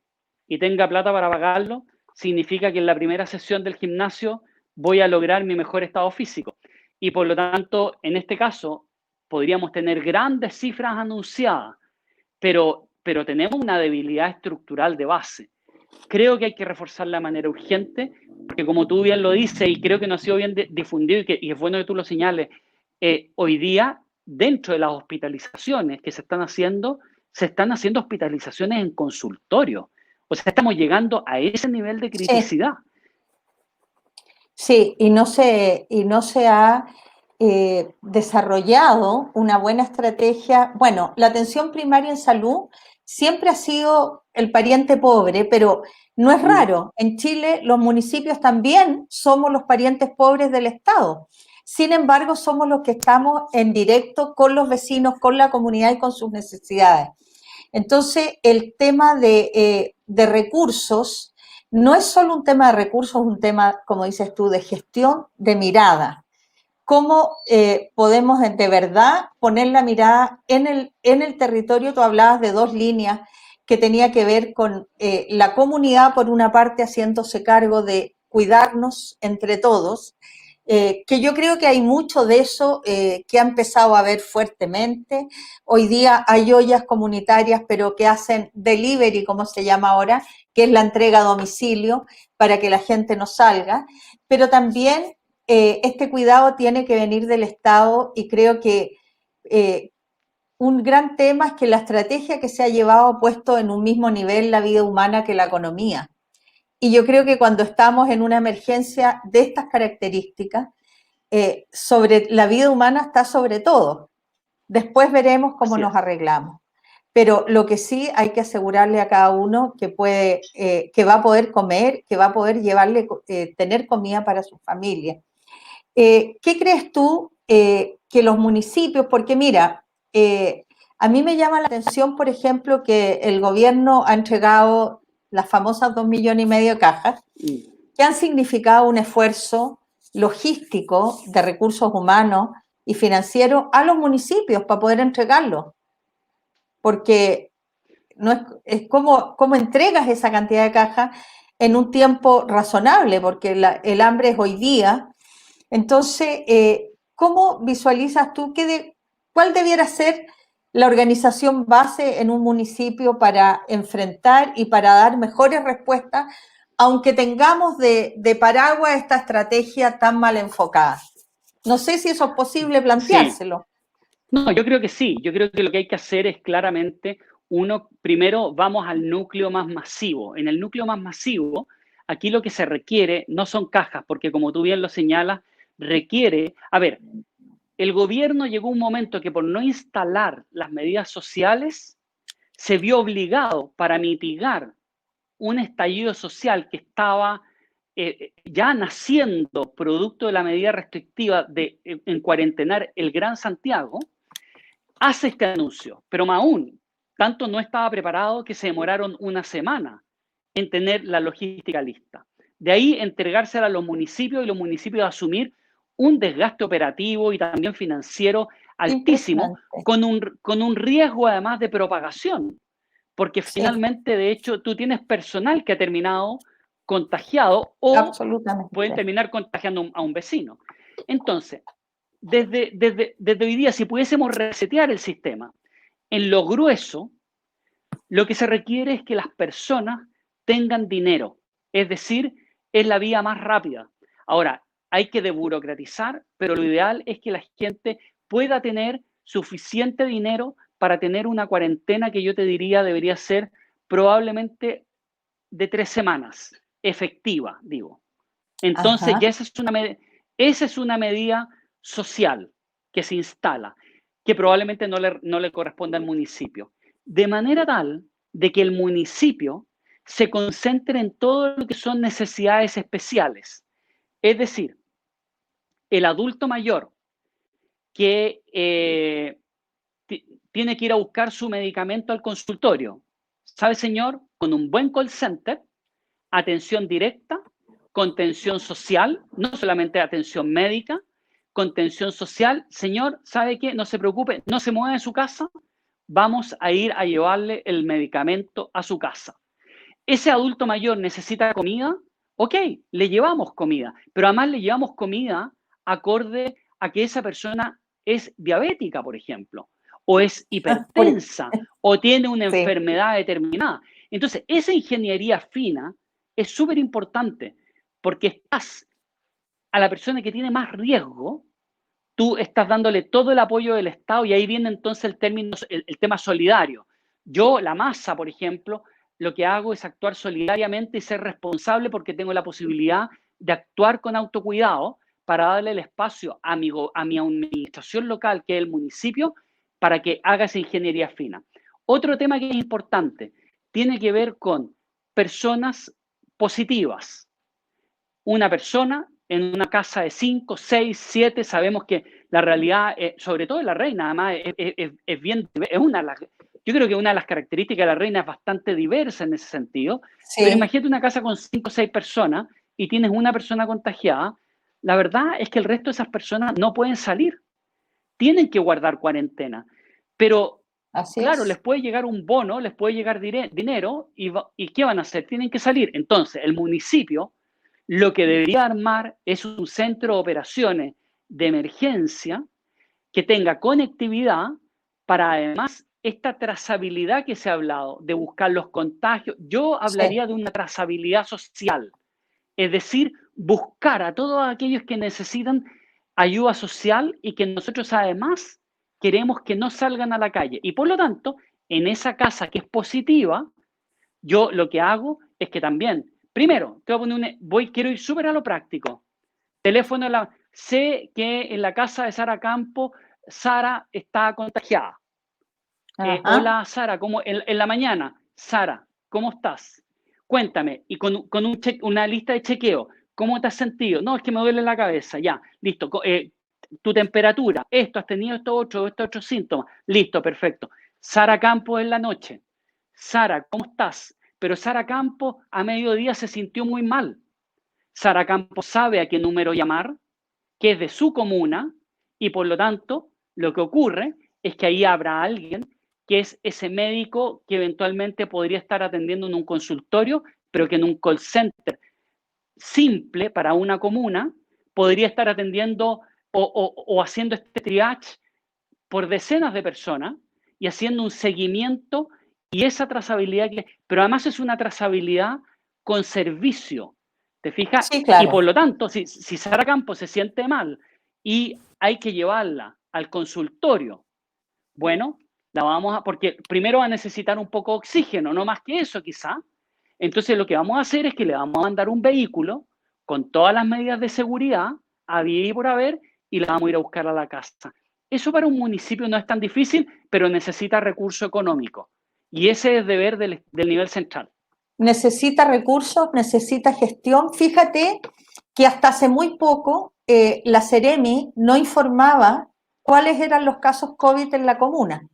y tenga plata para pagarlo, significa que en la primera sesión del gimnasio voy a lograr mi mejor estado físico. Y por lo tanto, en este caso, podríamos tener grandes cifras anunciadas, pero tenemos una debilidad estructural de base. Creo que hay que reforzarla de manera urgente, porque como tú bien lo dices, y creo que no ha sido bien difundido, y es bueno que tú lo señales, hoy día, dentro de las hospitalizaciones que se están haciendo hospitalizaciones en consultorio. O sea, estamos llegando a ese nivel de criticidad. Sí, y no se ha desarrollado una buena estrategia. Bueno, la atención primaria en salud siempre ha sido el pariente pobre, pero no es raro. En Chile los municipios también somos los parientes pobres del Estado. Sin embargo, somos los que estamos en directo con los vecinos, con la comunidad y con sus necesidades. Entonces, el tema de recursos no es solo un tema de recursos, es un tema, como dices tú, de gestión de mirada. ¿Cómo podemos de verdad poner la mirada en el territorio? Tú hablabas de dos líneas que tenía que ver con la comunidad, por una parte, haciéndose cargo de cuidarnos entre todos, que yo creo que hay mucho de eso que ha empezado a ver fuertemente. Hoy día hay ollas comunitarias, pero que hacen delivery, como se llama ahora, que es la entrega a domicilio para que la gente no salga, pero también este cuidado tiene que venir del Estado y creo que un gran tema es que la estrategia que se ha llevado ha puesto en un mismo nivel la vida humana que la economía. Y yo creo que cuando estamos en una emergencia de estas características, sobre la vida humana está sobre todo. Después veremos cómo nos arreglamos. Pero lo que sí hay que asegurarle a cada uno que puede, que va a poder comer, que va a poder llevarle, tener comida para su familia. ¿Qué crees tú que los municipios, porque mira, a mí me llama la atención, por ejemplo, que el gobierno ha entregado las famosas 2,5 millones de cajas, que han significado un esfuerzo logístico de recursos humanos y financieros a los municipios para poder entregarlos. Porque no es cómo entregas esa cantidad de cajas en un tiempo razonable, porque el hambre es hoy día. Entonces, ¿cómo visualizas tú cuál debiera ser la organización base en un municipio para enfrentar y para dar mejores respuestas, aunque tengamos de paraguas esta estrategia tan mal enfocada? No sé si eso es posible planteárselo. Sí. No, yo creo que sí. Yo creo que lo que hay que hacer es claramente, primero vamos al núcleo más masivo. En el núcleo más masivo, aquí lo que se requiere no son cajas, porque como tú bien lo señalas, requiere, a ver, el gobierno llegó a un momento que por no instalar las medidas sociales, se vio obligado para mitigar un estallido social que estaba ya naciendo producto de la medida restrictiva de en cuarentenar el Gran Santiago, hace este anuncio, pero más aún, tanto no estaba preparado que se demoraron una semana en tener la logística lista. De ahí entregársela a los municipios y los municipios asumir un desgaste operativo y también financiero altísimo, con un riesgo además de propagación, porque finalmente, de hecho, tú tienes personal que ha terminado contagiado o pueden terminar contagiando a un vecino. Entonces, desde hoy día, si pudiésemos resetear el sistema en lo grueso, lo que se requiere es que las personas tengan dinero. Es decir, es la vía más rápida. Ahora, hay que desburocratizar, pero lo ideal es que la gente pueda tener suficiente dinero para tener una cuarentena que yo te diría debería ser probablemente de 3 semanas, efectiva, digo. Entonces, Ajá, ya esa es una medida social que se instala, que probablemente no le corresponde al municipio. De manera tal de que el municipio se concentre en todo lo que son necesidades especiales. Es decir, el adulto mayor que tiene que ir a buscar su medicamento al consultorio. ¿Sabe, señor? Con un buen call center, atención directa, contención social, no solamente atención médica, contención social. Señor, ¿sabe qué? No se preocupe, no se mueva de su casa, vamos a ir a llevarle el medicamento a su casa. Ese adulto mayor necesita comida, ok, le llevamos comida, pero además le llevamos comida acorde a que esa persona es diabética, por ejemplo, o es por- hipertensa, o tiene una sí, enfermedad determinada. Entonces, esa ingeniería fina es súper importante porque estás a la persona que tiene más riesgo, tú estás dándole todo el apoyo del Estado y ahí viene entonces el tema solidario. Yo, la masa, por ejemplo, lo que hago es actuar solidariamente y ser responsable porque tengo la posibilidad de actuar con autocuidado para darle el espacio a mi administración local, que es el municipio, para que haga esa ingeniería fina. Otro tema que es importante tiene que ver con personas positivas. Una persona en una casa de 5, 6, 7, sabemos que la realidad, sobre todo en la reina, además, yo creo que una de las características de la reina es bastante diversa en ese sentido, pero sí, imagínate una casa con 5 o 6 personas y tienes una persona contagiada, la verdad es que el resto de esas personas no pueden salir, tienen que guardar cuarentena, pero así claro, les es. puede llegar un bono, les puede llegar dinero y ¿qué van a hacer? Tienen que salir. Entonces, el municipio lo que debería armar es un centro de operaciones de emergencia que tenga conectividad para además esta trazabilidad que se ha hablado, de buscar los contagios. Yo Sí, hablaría de una trazabilidad social, es decir, buscar a todos aquellos que necesitan ayuda social y que nosotros además queremos que no salgan a la calle. Y por lo tanto, en esa casa que es positiva, yo lo que hago es que también, primero, te voy a poner quiero ir súper a lo práctico. Teléfono, sé que en la casa de Sara Campo, Sara está contagiada. ajá, Hola Sara, ¿cómo, en la mañana? Sara, ¿cómo estás? Cuéntame, y con una lista de chequeo, ¿cómo te has sentido? No, es que me duele la cabeza, ya, listo. Tu temperatura, esto, has tenido estos otros síntomas, listo, perfecto. Sara Campos en la noche, Sara, ¿cómo estás? Pero Sara Campos a mediodía se sintió muy mal. Sara Campos sabe a qué número llamar, que es de su comuna, y por lo tanto, lo que ocurre es que ahí habrá alguien que es ese médico que eventualmente podría estar atendiendo en un consultorio, pero que en un call center simple para una comuna podría estar atendiendo o haciendo este triage por decenas de personas y haciendo un seguimiento y esa trazabilidad, pero además es una trazabilidad con servicio, ¿te fijas? sí, Y por claro. lo tanto, si Sara Campos se siente mal y hay que llevarla al consultorio, bueno, porque primero va a necesitar un poco de oxígeno, no más que eso quizá. Entonces lo que vamos a hacer es que le vamos a mandar un vehículo con todas las medidas de seguridad, había y por haber, y la vamos a ir a buscar a la casa. Eso para un municipio no es tan difícil, pero necesita recurso económico. Y ese es deber del nivel central. Necesita recursos, necesita gestión. Fíjate que hasta hace muy poco la Seremi no informaba cuáles eran los casos COVID en la comuna.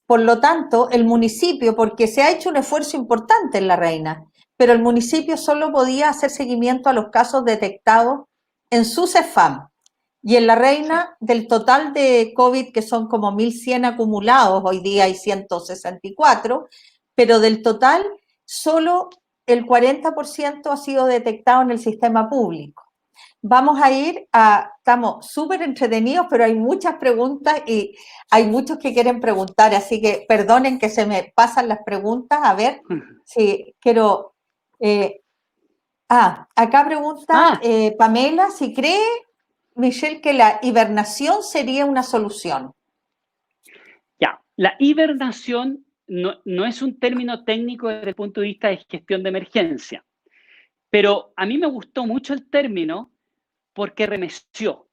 Por lo tanto, el municipio, porque se ha hecho un esfuerzo importante en La Reina, pero el municipio solo podía hacer seguimiento a los casos detectados en su CEFAM. Y en La Sí. Reina, del total de COVID, que son como 1.100 acumulados, hoy día hay 164, pero del total, solo el 40% ha sido detectado en el sistema público. Vamos a ir a, estamos súper entretenidos, pero hay muchas preguntas y hay muchos que quieren preguntar, así que perdonen que se me pasan las preguntas. A ver si quiero Eh, acá pregunta Ah, Pamela si cree, Michelle, que la hibernación sería una solución. ya. La hibernación no es un término técnico desde el punto de vista de gestión de emergencia, pero a mí me gustó mucho el término porque remeció.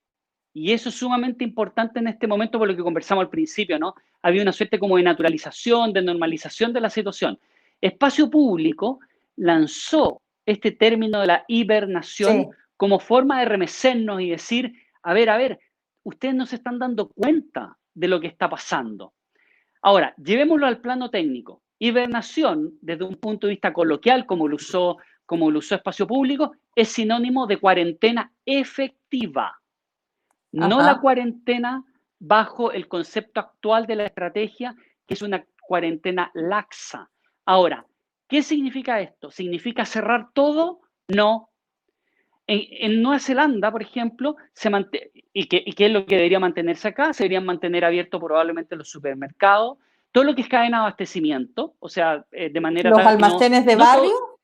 Y eso es sumamente importante en este momento por lo que conversamos al principio, ¿no? Había una suerte como de naturalización, de normalización de la situación. Espacio Público lanzó este término de la hibernación Sí, como forma de remecernos y decir, a ver, ustedes no se están dando cuenta de lo que está pasando. Ahora, llevémoslo al plano técnico. Hibernación, desde un punto de vista coloquial, como lo usó Espacio Público, es sinónimo de cuarentena efectiva, no la ajá, cuarentena bajo el concepto actual de la estrategia, que es una cuarentena laxa. Ahora, ¿qué significa esto? ¿Significa cerrar todo? No. En Nueva Zelanda, por ejemplo, y que es lo que debería mantenerse acá, se deberían mantener abiertos probablemente los supermercados, todo lo que es cadena de abastecimiento, o sea, de manera los tal que almacenes de no barrio, todo,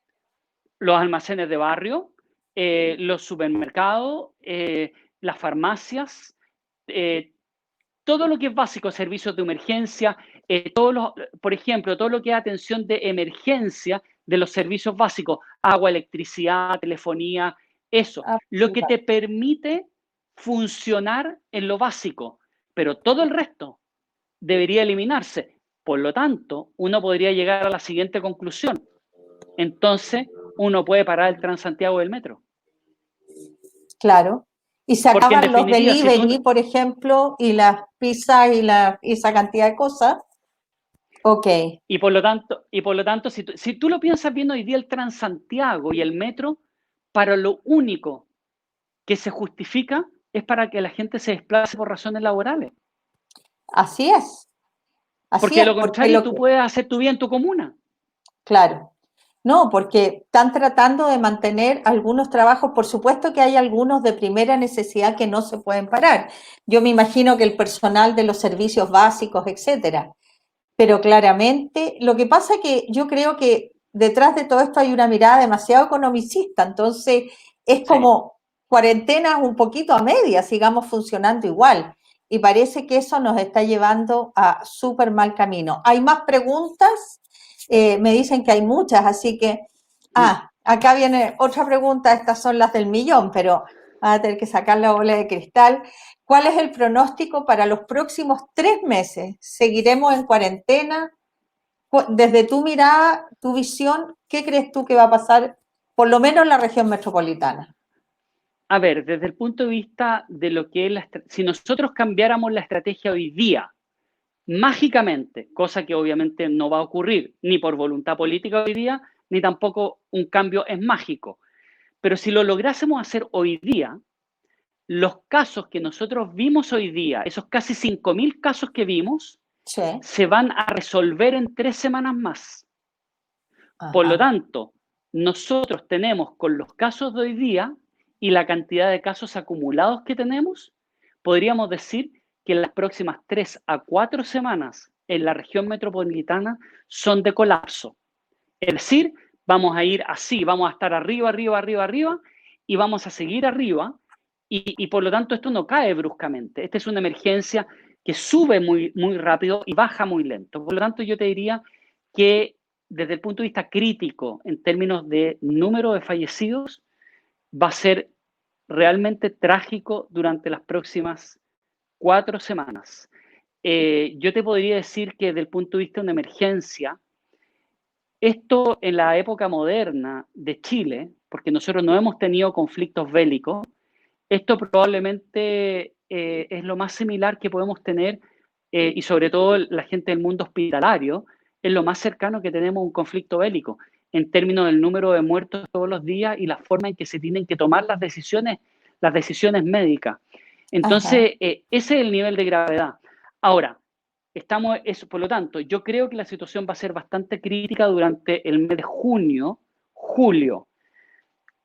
los almacenes de barrio, los supermercados, las farmacias, eh, todo lo que es básico, servicios de emergencia, por ejemplo, todo lo que es atención de emergencia de los servicios básicos, agua, electricidad, telefonía, eso, lo que te absolutamente. permite funcionar en lo básico, pero todo el resto debería eliminarse. Por lo tanto, uno podría llegar a la siguiente conclusión. Entonces, uno puede parar el Transantiago del metro. Claro. Y se Porque en acaban los definitiva, si tú, delivery, por ejemplo, y las pizzas y esa cantidad de cosas. Ok, y por lo tanto si tú lo piensas bien hoy día, el Transantiago y el metro, para lo único que se justifica es para que la gente se desplace por razones laborales. así es, así Porque de es, lo porque contrario, tú puedes hacer tu vida en tu comuna. claro, no, porque están tratando de mantener algunos trabajos, por supuesto que hay algunos de primera necesidad que no se pueden parar. Yo me imagino que el personal de los servicios básicos, etcétera. Pero claramente, lo que pasa es que yo creo que detrás de todo esto hay una mirada demasiado economicista, entonces es Sí. como cuarentena un poquito a media, sigamos funcionando igual. Y parece que eso nos está llevando a súper mal camino. ¿Hay más preguntas? Me dicen que hay muchas, así que, acá viene otra pregunta, estas son las del millón, pero van a tener que sacar la bola de cristal. ¿Cuál es el pronóstico para los próximos 3 meses? ¿Seguiremos en cuarentena? Desde tu mirada, tu visión, ¿qué crees tú que va a pasar, por lo menos en la región metropolitana? A ver, desde el punto de vista de lo que es si nosotros cambiáramos la estrategia hoy día, mágicamente, cosa que obviamente no va a ocurrir ni por voluntad política hoy día, ni tampoco un cambio es mágico. Pero si lo lográsemos hacer hoy día, los casos que nosotros vimos hoy día, esos casi 5.000 casos que vimos, Sí, se van a resolver en 3 semanas más. Por lo ajá, tanto, nosotros tenemos con los casos de hoy día y la cantidad de casos acumulados que tenemos, podríamos decir que en las próximas 3 a 4 semanas en la región metropolitana son de colapso. Es decir, vamos a ir así, vamos a estar arriba, arriba, arriba, arriba y vamos a seguir arriba y por lo tanto esto no cae bruscamente. Esta es una emergencia que sube muy, muy rápido y baja muy lento. Por lo tanto, yo te diría que desde el punto de vista crítico, en términos de número de fallecidos, va a ser realmente trágico durante las próximas 4 semanas. Yo te podría decir que desde el punto de vista de una emergencia, esto en la época moderna de Chile, porque nosotros no hemos tenido conflictos bélicos, esto probablemente es lo más similar que podemos tener, y sobre todo la gente del mundo hospitalario, es lo más cercano que tenemos a un conflicto bélico, en términos del número de muertos todos los días y la forma en que se tienen que tomar las decisiones médicas. ajá. Entonces, ese es el nivel de gravedad. Ahora, por lo tanto, yo creo que la situación va a ser bastante crítica durante el mes de junio, julio.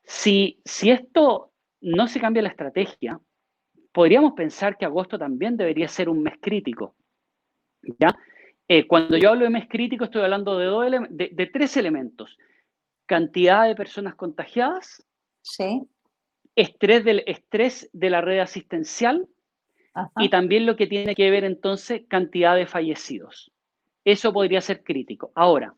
Si esto no se cambia la estrategia, podríamos pensar que agosto también debería ser un mes crítico, ¿ya? Cuando yo hablo de mes crítico estoy hablando de 3 elementos. cantidad de personas contagiadas, Sí, estrés de la red asistencial y ajá, también lo que tiene que ver entonces cantidad de fallecidos. Eso podría ser crítico. Ahora,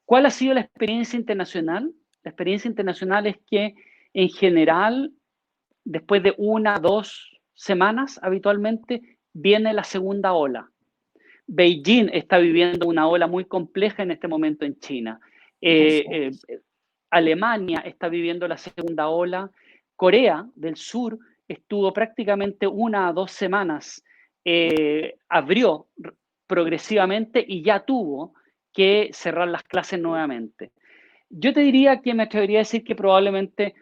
¿cuál ha sido la experiencia internacional? La experiencia internacional es que en general, después de 1 o 2 semanas, habitualmente viene la segunda ola. Beijing está viviendo una ola muy compleja en este momento en China. así Eh, eh, Alemania está viviendo la segunda ola. Corea del Sur estuvo prácticamente 1 a 2 semanas, abrió progresivamente y ya tuvo que cerrar las clases nuevamente. Yo te diría que me atrevería a decir que probablemente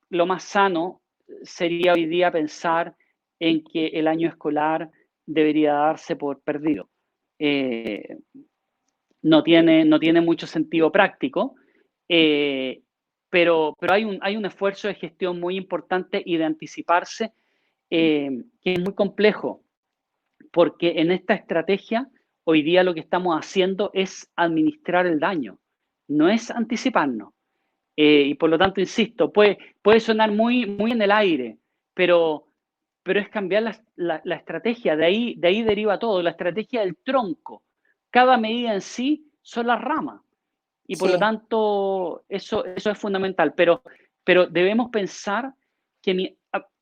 lo más sano sería hoy día pensar en que el año escolar debería darse por perdido. Eh, no tiene mucho sentido práctico, eh, pero hay un esfuerzo de gestión muy importante y de anticiparse que es muy complejo, porque en esta estrategia hoy día lo que estamos haciendo es administrar el daño, no es anticiparnos. Y por lo tanto, insisto, puede sonar muy en el aire, pero, pero es cambiar la estrategia, de ahí deriva todo, la estrategia del tronco. Cada medida en sí son las ramas y por lo sí, tanto eso es fundamental, pero debemos pensar que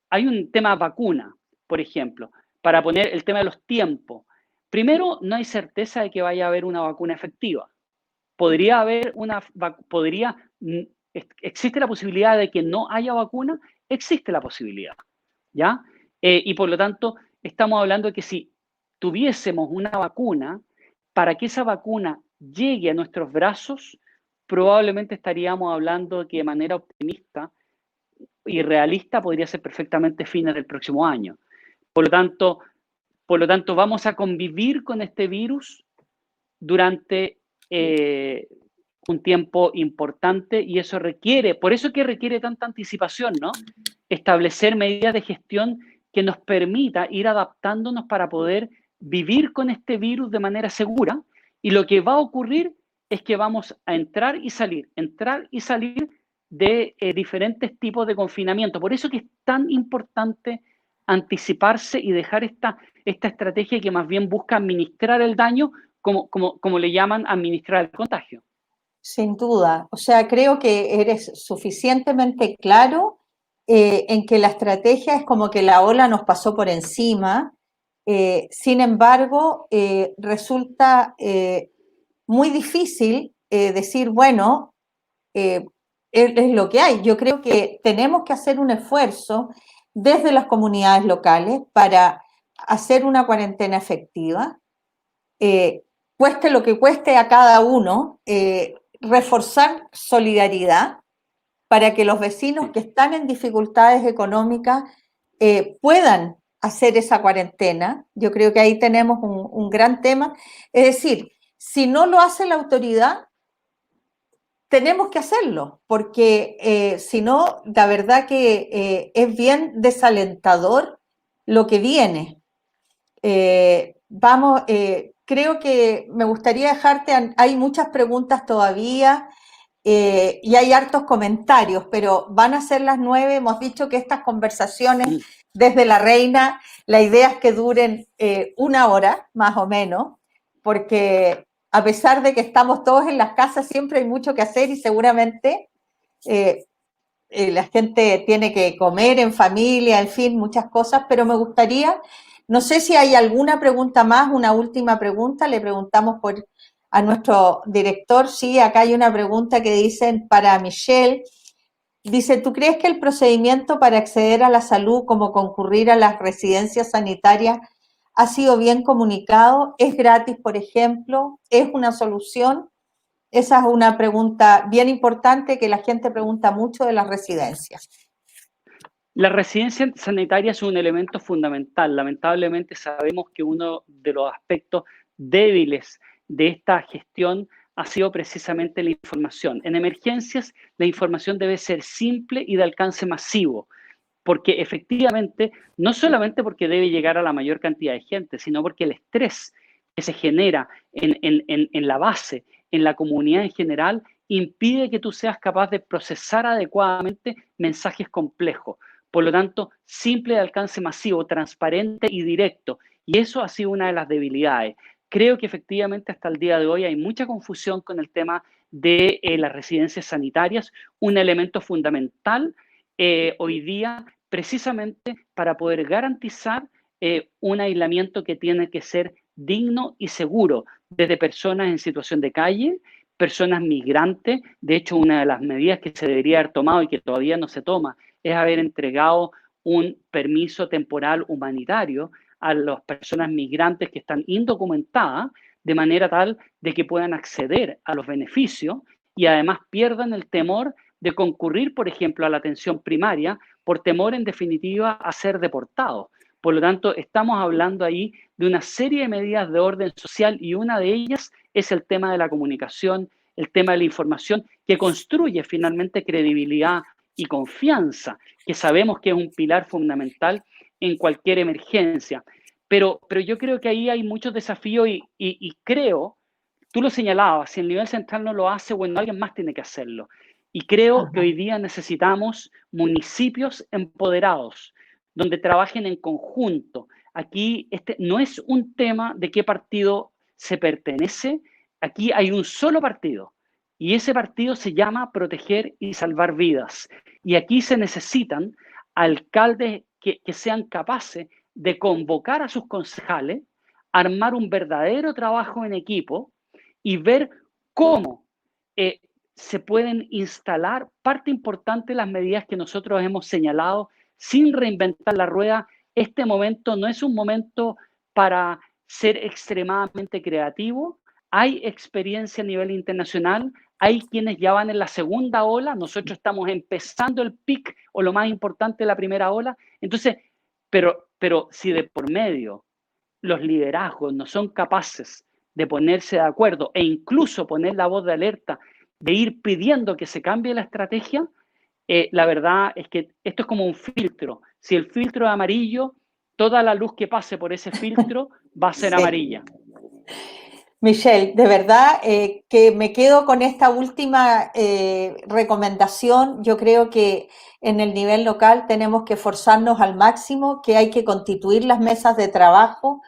hay un tema vacuna, por ejemplo, para poner el tema de los tiempos. Primero, no hay certeza de que vaya a haber una vacuna efectiva. Podría haber existe la posibilidad de que no haya vacuna, existe la posibilidad, ¿ya? Y por lo tanto, estamos hablando de que si tuviésemos una vacuna, para que esa vacuna llegue a nuestros brazos, probablemente estaríamos hablando de que de manera optimista y realista podría ser perfectamente fines del próximo año. Por lo tanto, por lo tanto, vamos a convivir con este virus durante eh, un tiempo importante y eso requiere, por eso que requiere tanta anticipación, ¿no? Establecer medidas de gestión que nos permita ir adaptándonos para poder vivir con este virus de manera segura y lo que va a ocurrir es que vamos a entrar y salir de diferentes tipos de confinamiento. Por eso que es tan importante anticiparse y dejar esta estrategia que más bien busca administrar el daño como le llaman administrar el contagio. sin duda. O sea, creo que eres suficientemente claro en que la estrategia es como que la ola nos pasó por encima. Sin embargo, resulta muy difícil decir, bueno, es lo que hay. Yo creo que tenemos que hacer un esfuerzo desde las comunidades locales para hacer una cuarentena efectiva, eh, cueste lo que cueste a cada uno, reforzar solidaridad para que los vecinos Sí. que están en dificultades económicas puedan hacer esa cuarentena. Yo creo que ahí tenemos un gran tema. Es decir, si no lo hace la autoridad, tenemos que hacerlo, porque si no, la verdad que es bien desalentador lo que viene. Creo que me gustaría dejarte, hay muchas preguntas todavía y hay hartos comentarios, pero van a ser las 9. Hemos dicho que estas conversaciones Mm. desde la reina, la idea es que duren 1 hora más o menos, porque a pesar de que estamos todos en las casas, siempre hay mucho que hacer y seguramente eh, la gente tiene que comer en familia, en fin, muchas cosas, pero me gustaría, no sé si hay alguna pregunta más, una última pregunta, le preguntamos a nuestro director, sí, acá hay una pregunta que dicen para Michelle, dice, ¿tú crees que el procedimiento para acceder a la salud, como concurrir a las residencias sanitarias, ha sido bien comunicado? ¿Es gratis, por ejemplo? ¿Es una solución? Esa es una pregunta bien importante que la gente pregunta mucho de las residencias. La residencia sanitaria es un elemento fundamental. Lamentablemente sabemos que uno de los aspectos débiles de esta gestión ha sido precisamente la información. En emergencias, la información debe ser simple y de alcance masivo, porque efectivamente, no solamente porque debe llegar a la mayor cantidad de gente, sino porque el estrés que se genera en la base, en la comunidad en general, impide que tú seas capaz de procesar adecuadamente mensajes complejos. Por lo tanto, simple de alcance masivo, transparente y directo. Y eso ha sido una de las debilidades. Creo que efectivamente hasta el día de hoy hay mucha confusión con el tema de las residencias sanitarias, un elemento fundamental hoy día precisamente para poder garantizar un aislamiento que tiene que ser digno y seguro, desde personas en situación de calle, personas migrantes. De hecho, una de las medidas que se debería haber tomado y que todavía no se toma es haber entregado un permiso temporal humanitario a las personas migrantes que están indocumentadas, de manera tal de que puedan acceder a los beneficios y además pierdan el temor de concurrir, por ejemplo, a la atención primaria, por temor, en definitiva, a ser deportados. Por lo tanto, estamos hablando ahí de una serie de medidas de orden social y una de ellas es el tema de la comunicación, el tema de la información, que construye finalmente credibilidad y confianza, que sabemos que es un pilar fundamental en cualquier emergencia. Pero yo creo que ahí hay muchos desafíos y creo, tú lo señalabas, si el nivel central no lo hace, bueno, alguien más tiene que hacerlo. Y creo que hoy día necesitamos municipios empoderados, donde trabajen en conjunto. Aquí este no es un tema de qué partido se pertenece, aquí hay un solo partido y ese partido se llama Proteger y Salvar Vidas. Y aquí se necesitan alcaldes que sean capaces de convocar a sus concejales, armar un verdadero trabajo en equipo y ver cómo se pueden instalar parte importante de las medidas que nosotros hemos señalado sin reinventar la rueda. Este momento no es un momento para ser extremadamente creativo. Hay experiencia a nivel internacional, hay quienes ya van en la segunda ola, nosotros estamos empezando el pic o lo más importante de la primera ola. Entonces, pero si de por medio los liderazgos no son capaces de ponerse de acuerdo e incluso poner la voz de alerta, de ir pidiendo que se cambie la estrategia, la verdad es que esto es como un filtro. Si el filtro es amarillo, toda la luz que pase por ese filtro va a ser Sí. amarilla. Michelle, de verdad que me quedo con esta última recomendación. Yo creo que en el nivel local tenemos que esforzarnos al máximo, que hay que constituir las mesas de trabajo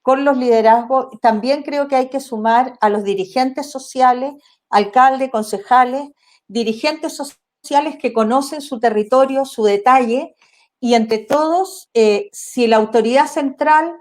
con los liderazgos. También creo que hay que sumar a los dirigentes sociales, alcaldes, concejales, dirigentes sociales que conocen su territorio, su detalle, y entre todos, si la autoridad central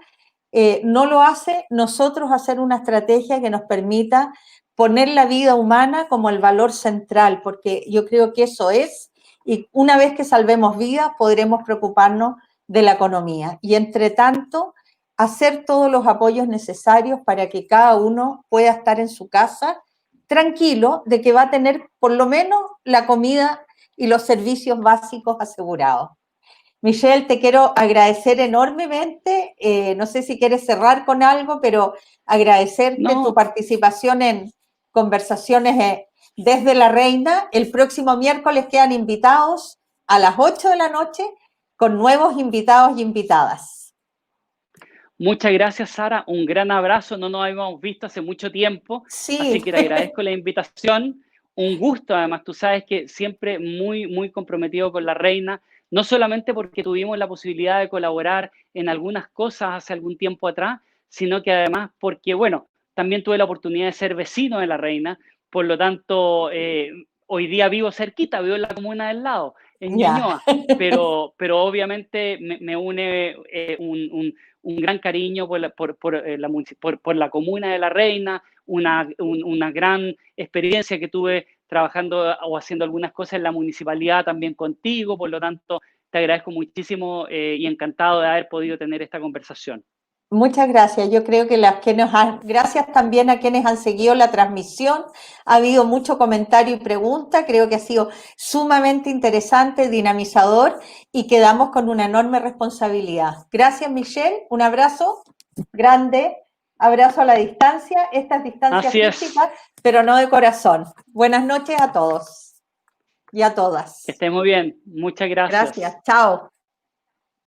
no lo hace, nosotros hacer una estrategia que nos permita poner la vida humana como el valor central, porque yo creo que eso es, y una vez que salvemos vidas, podremos preocuparnos de la economía. Y entre tanto, hacer todos los apoyos necesarios para que cada uno pueda estar en su casa tranquilo de que va a tener por lo menos la comida y los servicios básicos asegurados. Michelle, te quiero agradecer enormemente. No sé si quieres cerrar con algo, pero agradecerte tu No, participación en conversaciones desde La Reina. El próximo miércoles quedan invitados a las 8 de la noche con nuevos invitados y invitadas. muchas gracias, Sara. Un gran abrazo. No nos habíamos visto hace mucho tiempo, así Sí, que te agradezco la invitación. Un gusto, además, tú sabes que siempre muy, muy comprometido con la reina, no solamente porque tuvimos la posibilidad de colaborar en algunas cosas hace algún tiempo atrás, sino que además porque, bueno, también tuve la oportunidad de ser vecino de la reina, por lo tanto, hoy día vivo cerquita, vivo en la comuna del lado, en ya. Ñuñoa, pero obviamente me une un gran cariño por la comuna de La Reina, una gran experiencia que tuve trabajando o haciendo algunas cosas en la municipalidad también contigo, por lo tanto, te agradezco muchísimo y encantado de haber podido tener esta conversación. Muchas gracias. Yo creo que gracias también a quienes han seguido la transmisión. Ha habido mucho comentario y pregunta. Creo que ha sido sumamente interesante, dinamizador y quedamos con una enorme responsabilidad. Gracias, Michelle. Un abrazo grande. Abrazo a la distancia. Esta es distancia Así es, física, pero no de corazón. Buenas noches a todos y a que todas. estés muy bien. Muchas Gracias. gracias. Chao.